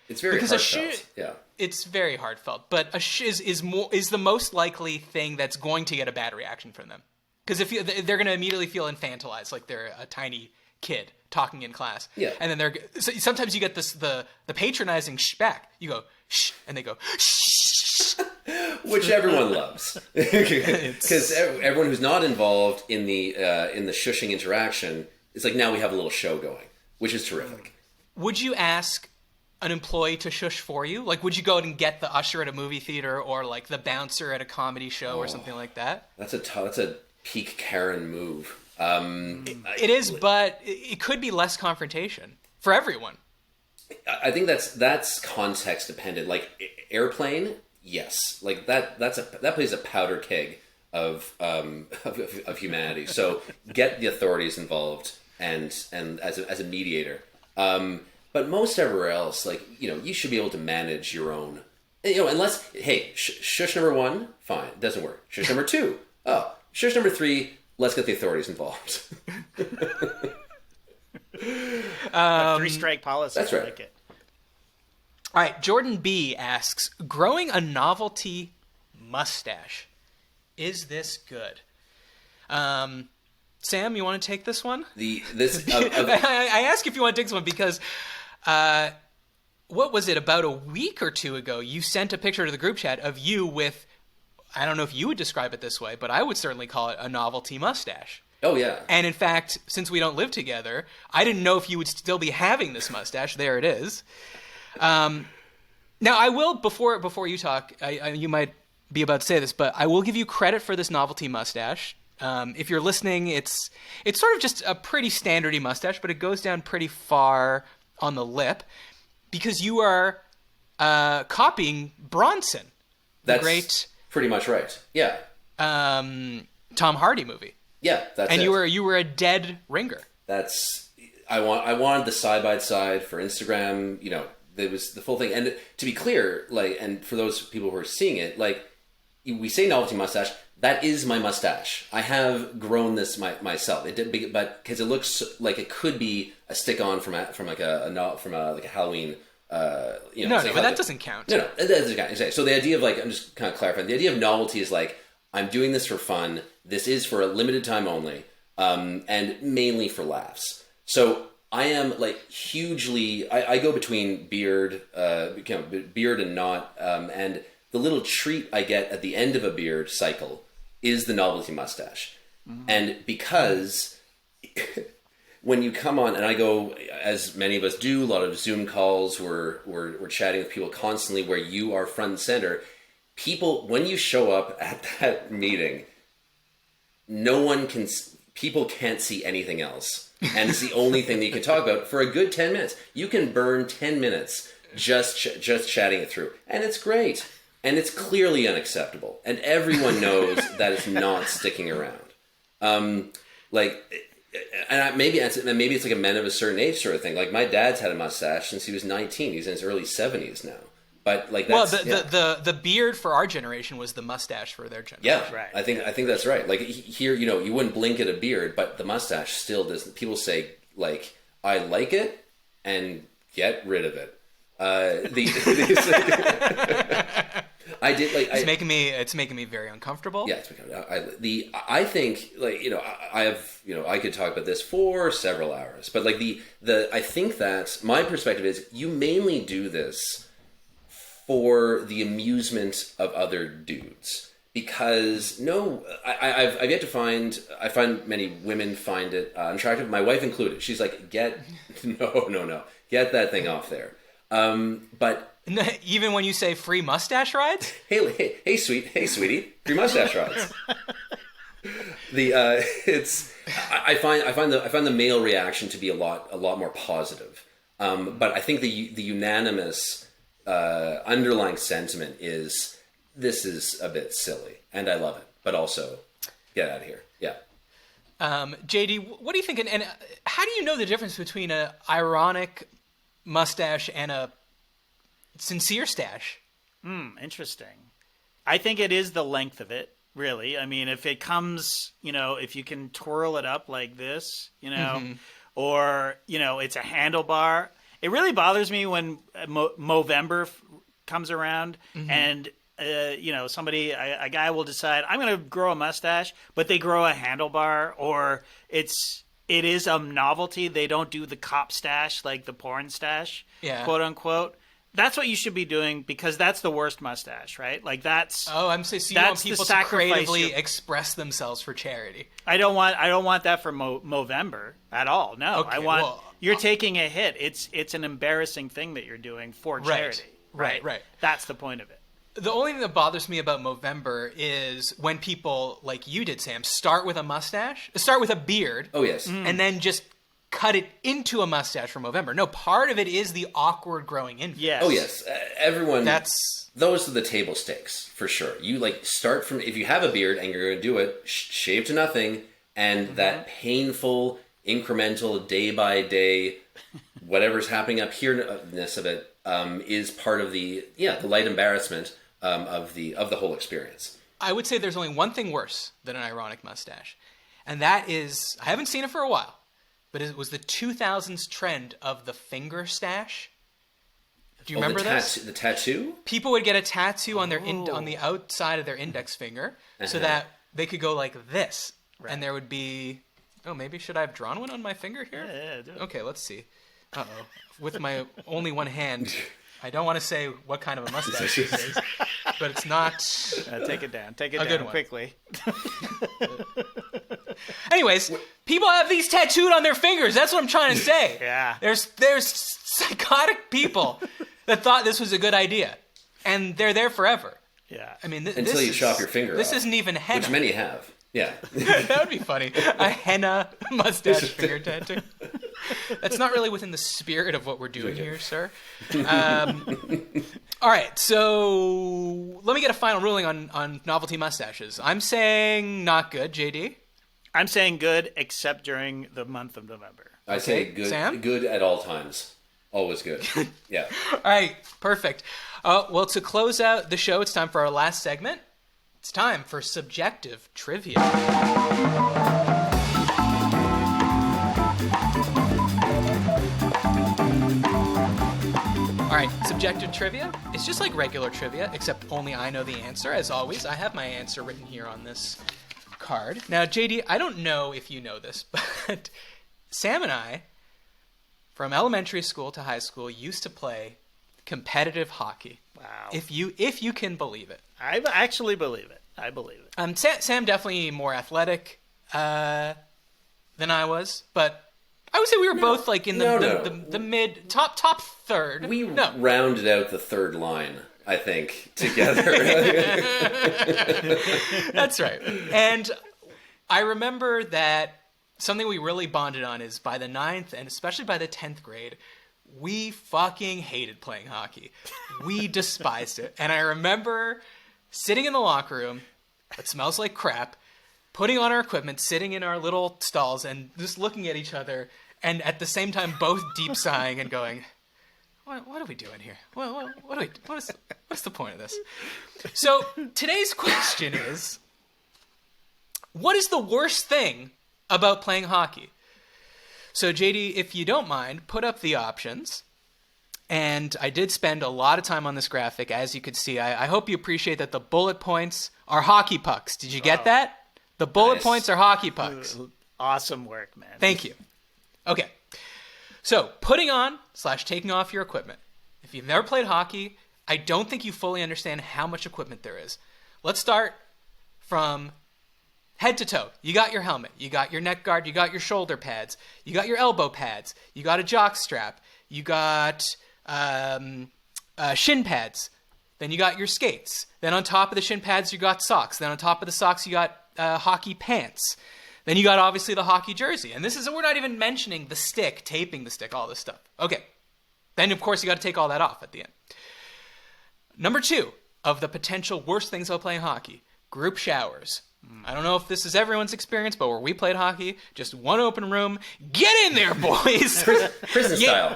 It's very heartfelt. Yeah. It's very heartfelt, but a shh is the most likely thing that's going to get a bad reaction from them. Because they're going to immediately feel infantilized, like they're a tiny kid talking in class. Yeah. And then sometimes you get the patronizing shh back. You go shh, and they go shh. Which everyone loves, because everyone who's not involved in the shushing interaction, it's like, now we have a little show going, which is terrific. Would you ask an employee to shush for you? Like, would you go and get the usher at a movie theater, or like the bouncer at a comedy show, or something like that? That's a peak Karen move. It is, but it could be less confrontation for everyone. I think that's context dependent. Like, Airplane, yes, like that plays a powder keg of humanity. So get the authorities involved and as a mediator. But most everywhere else, like, you should be able to manage your own. Unless, hey, shush number 1, fine, it doesn't work. Shush number 2, shush number 3, let's get the authorities involved. A 3-strike policy. That's right. I like it. All right, Jordan B asks, growing a novelty mustache, is this good? Sam, you want to take this one? I ask if you want to take this one because, what was it, about a week or two ago, you sent a picture to the group chat of you with, I don't know if you would describe it this way, but I would certainly call it a novelty mustache. Oh, yeah. And in fact, since we don't live together, I didn't know if you would still be having this mustache. There it is. Now, I will, before you talk, you might be about to say this, but I will give you credit for this novelty mustache. If you're listening, it's sort of just a pretty standardy mustache, but it goes down pretty far on the lip because you are copying Bronson, the great, pretty much right. Yeah. Tom Hardy movie. Yeah, that's and it. you were a dead ringer. I wanted the side by side for Instagram. You know, there was the full thing. And to be clear, like, and for those people who are seeing it, like, we say novelty mustache. That is my mustache. I have grown this myself. It did, but because it looks like it could be a stick on from like a Halloween. But that doesn't count. No, that doesn't count. Exactly. So the idea of, like, I'm just kind of clarifying. The idea of novelty is like, I'm doing this for fun. This is for a limited time only, and mainly for laughs. So I am, like, hugely. I go between beard and not, and the little treat I get at the end of a beard cycle is the novelty mustache. Mm-hmm. And because when you come on, and I go, as many of us do, a lot of Zoom calls, we're chatting with people constantly where you are front and center. People, when you show up at that meeting, people can't see anything else. And it's the only thing that you can talk about for a good 10 minutes. You can burn 10 minutes just chatting it through. And it's great. And it's clearly unacceptable. And everyone knows that it's not sticking around. Maybe it's like a men of a certain age sort of thing. Like, my dad's had a mustache since he was 19. He's in his early 70s now. But, like, that's, the beard for our generation was the mustache for their generation. Yeah, right. I think that's right. Like, here, you know, you wouldn't blink at a beard, but the mustache still doesn't. People say, like, I like it, and get rid of it. I did, like, it's making me very uncomfortable. Yeah, I think, like, you know, I have, you know, I could talk about this for several hours, but, like, I think that my perspective is you mainly do this for the amusement of other dudes, because I've yet to find. I find many women find it attractive, my wife included. She's like, get that thing off there. But even when you say free mustache rides, hey, sweetie, free mustache rides. I find the male reaction to be a lot more positive. But I think the unanimous underlying sentiment is, this is a bit silly, and I love it, but also get out of here. Yeah. JD, what do you think? And how do you know the difference between an ironic mustache and a sincere stash? Interesting. I think it is the length of it, really. I mean, if it comes, you know, if you can twirl it up like this, you know, or, you know, it's a handlebar. It really bothers me when Movember comes around and, you know, a guy will decide, I'm going to grow a mustache, but they grow a handlebar, or it is a novelty. They don't do the cop stash, like the porn stash, quote unquote. That's what you should be doing, because that's the worst mustache, right? Like, that's... Oh, I'm saying, so you want people to creatively express themselves for charity. I don't want that for Movember at all. No, okay, you're taking a hit. It's an embarrassing thing that you're doing for charity. Right. That's the point of it. The only thing that bothers me about Movember is when people, like you did, Sam, start with a beard. Oh, yes. And then just cut it into a mustache for Movember. No, part of it is the awkward growing in. Yes. Oh, yes. Everyone... Those are the table stakes, for sure. You, like, start from... If you have a beard and you're going to do it, shave to nothing, and that painful, incremental, day-by-day, whatever's happening up here-ness of it is part of the light embarrassment of the whole experience. I would say there's only one thing worse than an ironic mustache, and that is... I haven't seen it for a while, but it was the 2000s trend of the finger stash. Do you remember this? The tattoo? People would get a tattoo on their on the outside of their index finger so that they could go like this. Right. And there would be... Oh, maybe should I have drawn one on my finger here? Yeah, do it. Okay, let's see. Uh-oh. With my only one hand, I don't want to say what kind of a mustache this is, but it's not... Take it down. Take it down quickly. Anyways, people have these tattooed on their fingers. That's what I'm trying to say. Yeah. There's psychotic people that thought this was a good idea, and they're there forever. Yeah. I mean, Until you chop your finger This off, isn't even henna. which many have. Yeah. That would be funny. A henna mustache finger tattoo. That's not really within the spirit of what we're doing here, sir. All right, so let me get a final ruling on novelty mustaches. I'm saying not good, JD. I'm saying good, except during the month of November. I say good. Sam? Good at all times. Always good. Yeah. All right, perfect. Well, to close out the show, it's time for our last segment. It's time for subjective trivia. All right, subjective trivia. It's just like regular trivia, except only I know the answer. As always, I have my answer written here on this card. Now, JD, I don't know if you know this, but Sam and I, from elementary school to high school, used to play competitive hockey. Wow. If you can believe it. I actually believe it. I believe it. Sam definitely more athletic than I was, but I would say we were both like in the mid top third. We rounded out the third line, I think, together. That's right. And I remember that something we really bonded on is by the 9th and especially by the 10th grade, we fucking hated playing hockey. We despised it. And I remember sitting in the locker room, it smells like crap, putting on our equipment, sitting in our little stalls, and just looking at each other, and at the same time both deep sighing and going, what are we doing here? What's the point of this? So today's question is, what is the worst thing about playing hockey? So JD, if you don't mind, put up the options. And I did spend a lot of time on this graphic, as you could see. I hope you appreciate that the bullet points are hockey pucks. Did you get that? The bullet points are hockey pucks. Awesome work, man. Thank you. Okay. So putting on / taking off your equipment. If you've never played hockey, I don't think you fully understand how much equipment there is. Let's start from head to toe. You got your helmet. You got your neck guard. You got your shoulder pads. You got your elbow pads. You got a jock strap. You got shin pads. Then you got your skates. Then on top of the shin pads, you got socks. Then on top of the socks, you got hockey pants. Then you got obviously the hockey jersey. And we're not even mentioning the stick, taping the stick, all this stuff. Okay. Then of course you got to take all that off at the end. Number 2 of the potential worst things about playing hockey, group showers. I don't know if this is everyone's experience, but where we played hockey, just one open room. Get in there, boys! Prison style.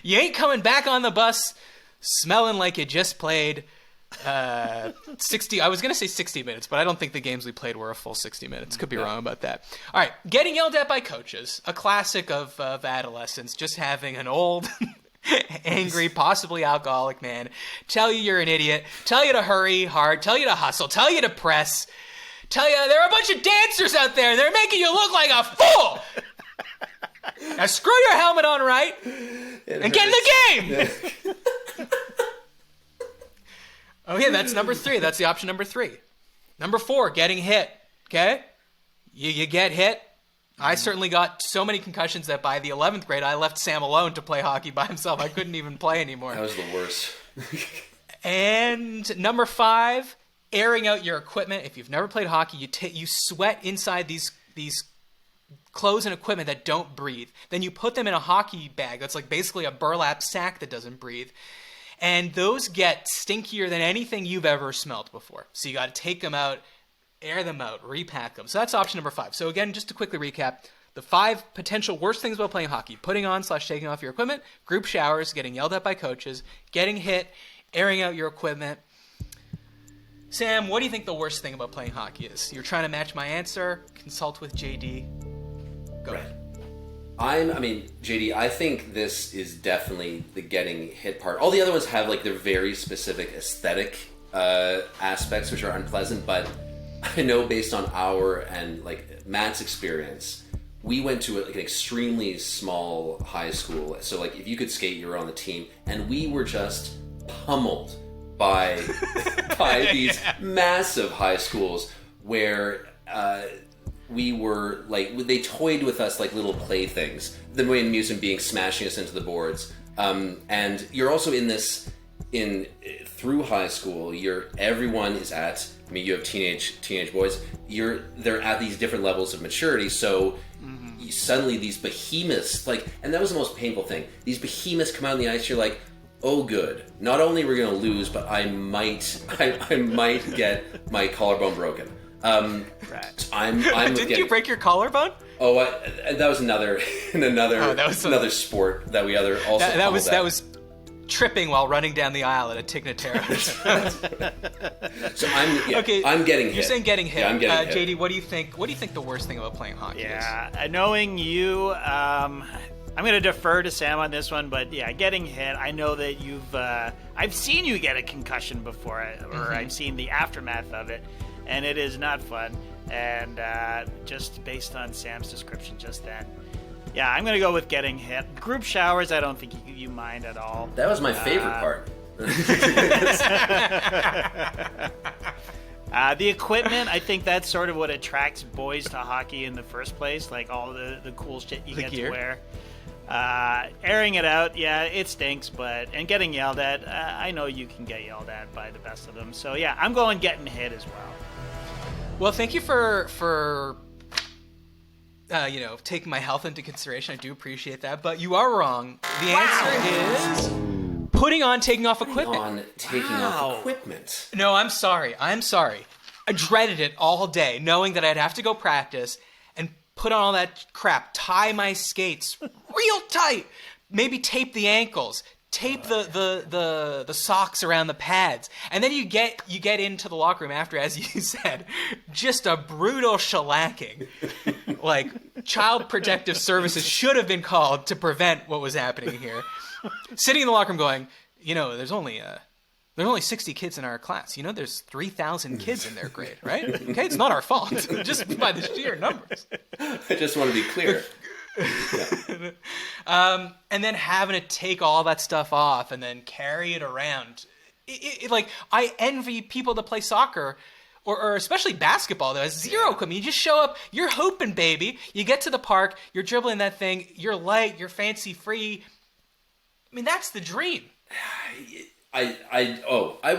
You ain't coming back on the bus smelling like you just played 60. I was going to say 60 minutes, but I don't think the games we played were a full 60 minutes. Could be wrong about that. All right, getting yelled at by coaches, a classic of adolescence, just having an old... angry, possibly alcoholic man tell you you're an idiot, tell you to hurry hard, tell you to hustle, tell you to press, tell you there are a bunch of dancers out there, they're making you look like a fool. Now screw your helmet on right and get in the game. Okay, that's number 3. That's the option number 3. Number 4, getting hit. Okay? You get hit. I certainly got so many concussions that by the 11th grade, I left Sam alone to play hockey by himself. I couldn't even play anymore. That was the worst. And number 5, airing out your equipment. If you've never played hockey, you sweat inside these clothes and equipment that don't breathe. Then you put them in a hockey bag that's like basically a burlap sack that doesn't breathe. And those get stinkier than anything you've ever smelled before. So you got to take them out, air them out, repack them. So that's option number 5. So again, just to quickly recap, the 5 potential worst things about playing hockey: putting on / taking off your equipment, group showers, getting yelled at by coaches, getting hit, airing out your equipment. Sam, what do you think the worst thing about playing hockey is? You're trying to match my answer. Consult with JD. Go ahead. JD, I think this is definitely the getting hit part. All the other ones have like their very specific aesthetic aspects, which are unpleasant, but I know based on our and like Matt's experience, we went to an extremely small high school. So like if you could skate, you were on the team, and we were just pummeled by these massive high schools where we were like, they toyed with us like little playthings. The main amusement being smashing us into the boards. And you're also through high school, everyone is at. I mean, you have teenage boys. They're at these different levels of maturity. So suddenly these behemoths, and that was the most painful thing. These behemoths come out on the ice. You're like, oh, good. Not only we're going to lose, but I might get my collarbone broken. Right. Didn't you break your collarbone? Oh, that was another sport that we also. That was tripping while running down the aisle at a Tignatera. So I'm getting hit. You're saying getting hit. Yeah, I'm getting hit. JD, what do you think? What do you think the worst thing about playing hockey is? Yeah, knowing you, I'm going to defer to Sam on this one, but yeah, getting hit. I know that I've seen you get a concussion before, or I've seen the aftermath of it, and it is not fun. And just based on Sam's description just then, yeah, I'm going to go with getting hit. Group showers, I don't think you mind at all. That was my favorite part. The equipment, I think that's sort of what attracts boys to hockey in the first place, like all the cool shit you get to wear. Airing it out, yeah, it stinks, and getting yelled at, I know you can get yelled at by the best of them. So yeah, I'm going getting hit as well. Well, thank you for taking my health into consideration. I do appreciate that, but you are wrong. The answer is taking off equipment. Off equipment. No, I'm sorry. I dreaded it all day, knowing that I'd have to go practice and put on all that crap, tie my skates real tight, maybe tape the ankles, tape the socks around the pads, and then you get into the locker room after, as you said, just a brutal shellacking. Like, Child Protective Services should have been called to prevent what was happening here. Sitting in the locker room going, there's only 60 kids in our class. There's 3,000 kids in their grade, right? Okay, it's not our fault, just by the sheer numbers. I just want to be clear. Yeah. And then having to take all that stuff off and then carry it around. I envy people that play soccer or especially basketball that has zero equipment. You just show up, you're hoping, baby. You get to the park, you're dribbling that thing, you're light, you're fancy free. I mean, that's the dream. I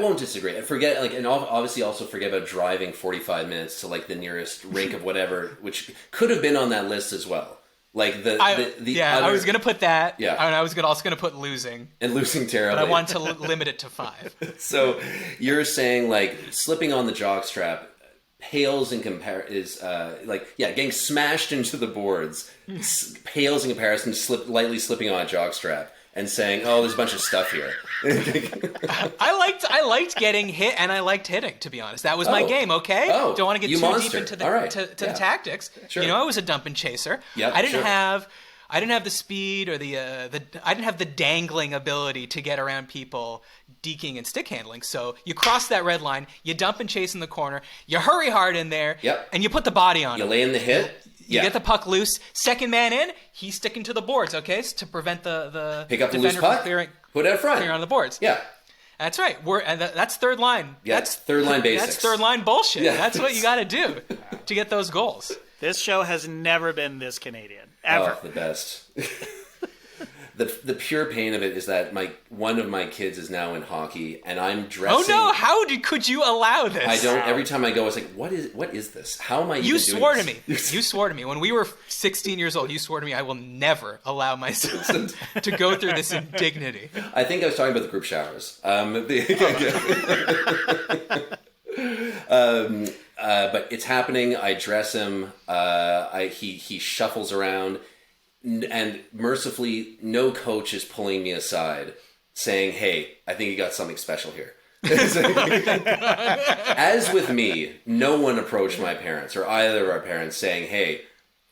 won't disagree. And obviously also forget about driving 45 minutes to the nearest rink of whatever, which could have been on that list as well. I was gonna put that. Yeah, and I was also gonna put losing terribly. But I wanted to limit it to 5. So you're saying slipping on the jockstrap pales in getting smashed into the boards pales in comparison to lightly slipping on a jockstrap and saying, "Oh, there's a bunch of stuff here." I liked getting hit, and I liked hitting. To be honest, that was my game. Okay, don't want to get too deep into the the tactics. Sure. I was a dump and chaser. Yep, I didn't have the speed or I didn't have the dangling ability to get around people deking and stick handling. So you cross that red line, you dump and chase in the corner, you hurry hard in there, and you put the body on. You lay in the hit. You get the puck loose. Second man in, he's sticking to the boards, okay? To prevent the pick up the loose puck, put it out front. Clearing on the boards. Yeah. That's right. That's third line. Yeah, that's third line basics. That's third line bullshit. Yeah. That's what you got to do to get those goals. This show has never been this Canadian. Ever. Oh, the best. The pure pain of it is that one of my kids is now in hockey, and I'm dressing. Oh no! How could you allow this? I don't. Every time I go, it's like, what is this? How am I? You swore to me. You swore to me when we were 16 years old. You swore to me I will never allow my son to go through this indignity. I think I was talking about the group showers. But it's happening. I dress him. He shuffles around. And mercifully, no coach is pulling me aside saying, "Hey, I think you got something special here." As with me, no one approached my parents or either of our parents saying, "Hey,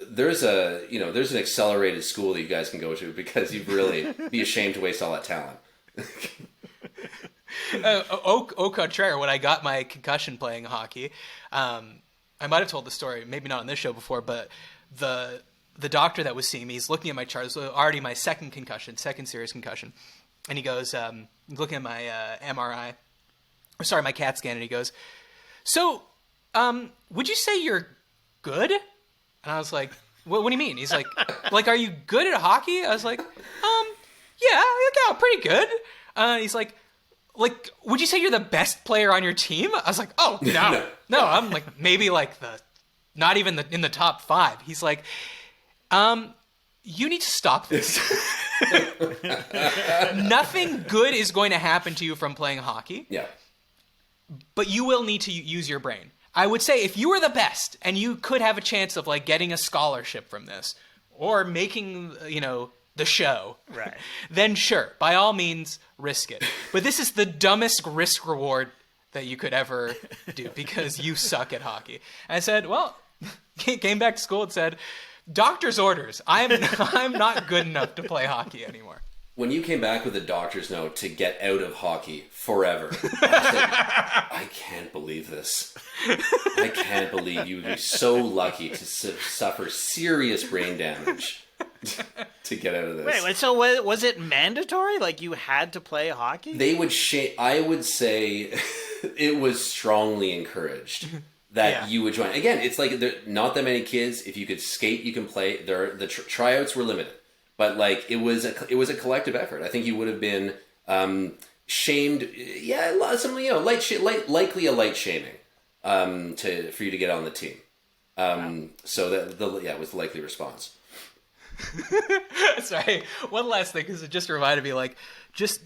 there's an accelerated school that you guys can go to because you'd really be ashamed to waste all that talent." Au contraire, when I got my concussion playing hockey, I might have told the story, maybe not on this show before, but the doctor that was seeing me, he's looking at my chart. So already my second serious concussion. And he goes, looking at my my CAT scan, and he goes, "So, would you say you're good?" And I was like, what do you mean? He's like, are you good at hockey? I was like, yeah, pretty good. He's like, would you say you're the best player on your team? I was like, oh, no, I'm like, maybe like not even in the top 5. He's like, you need to stop this. Nothing good is going to happen to you from playing hockey. Yeah. But you will need to use your brain. I would say if you were the best and you could have a chance of like getting a scholarship from this or making, the show, right? Then sure, by all means, risk it. But this is the dumbest risk reward that you could ever do because you suck at hockey. And I said, well, came back to school and said, doctor's orders. I'm not good enough to play hockey anymore. When you came back with a doctor's note to get out of hockey forever, I was like, I can't believe this. I can't believe you were so lucky to suffer serious brain damage to get out of this. Wait, so was it mandatory? Like you had to play hockey? They would I would say it was strongly encouraged that you would join. Again, it's like there not that many kids. If you could skate, you can play. The tryouts were limited. But like it was a collective effort. I think you would have been shamed. Yeah, likely a light shaming for you to get on the team. So that it was the likely response. Sorry, one last thing because it just reminded me like the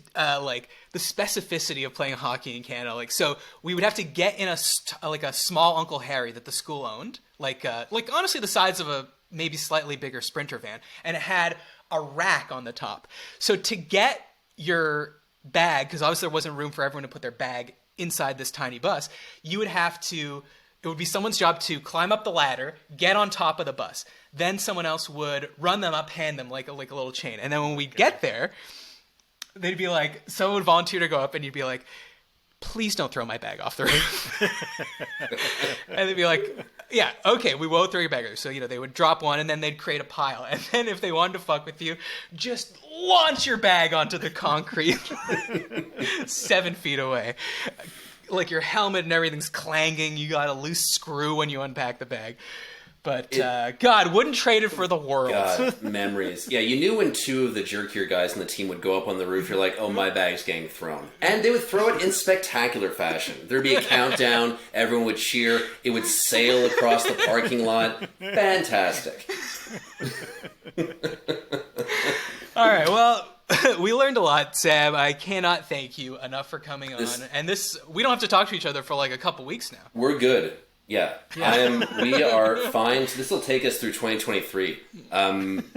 specificity of playing hockey in Canada. Like so, we would have to get in a small Uncle Harry that the school owned, like honestly the size of a maybe slightly bigger Sprinter van, and it had a rack on the top. So to get your bag, because obviously there wasn't room for everyone to put their bag inside this tiny bus, it would be someone's job to climb up the ladder, get on top of the bus. Then someone else would run them up, hand them like a little chain. And then when we get there, they'd be like, someone would volunteer to go up and you'd be like, please don't throw my bag off the roof. And they'd be like, yeah, okay, we won't throw your bag. So, they would drop one and then they'd create a pile. And then if they wanted to fuck with you, just launch your bag onto the concrete 7 feet away. Like your helmet and everything's clanging. You got a loose screw when you unpack the bag. But, God, wouldn't trade it for the world. God, memories. Yeah, you knew when 2 of the jerkier guys on the team would go up on the roof, you're like, oh, my bag's getting thrown. And they would throw it in spectacular fashion. There'd be a countdown, everyone would cheer, it would sail across the parking lot. Fantastic. All right, well, we learned a lot, Sam. I cannot thank you enough for coming on. And we don't have to talk to each other for like a couple weeks now. We're good. Yeah. We are fine. This will take us through 2023.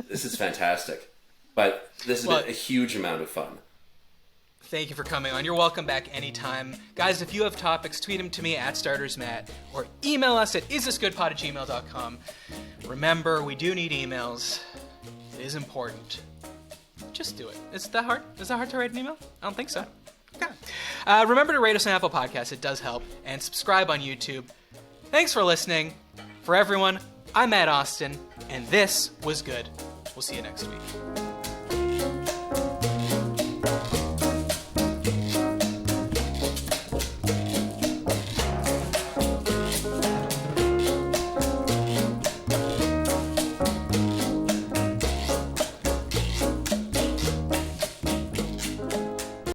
This is fantastic. But this has been a huge amount of fun. Thank you for coming on. You're welcome back anytime. Guys, if you have topics, tweet them to me at StartersMatt or email us at isthisgoodpod@gmail.com. Remember, we do need emails. It is important. Just do it. Is that hard? Is that hard to write an email? I don't think so. Okay. Remember to rate us on Apple Podcasts. It does help. And subscribe on YouTube. Thanks for listening. For everyone, I'm Matt Austin, and this was good. We'll see you next week.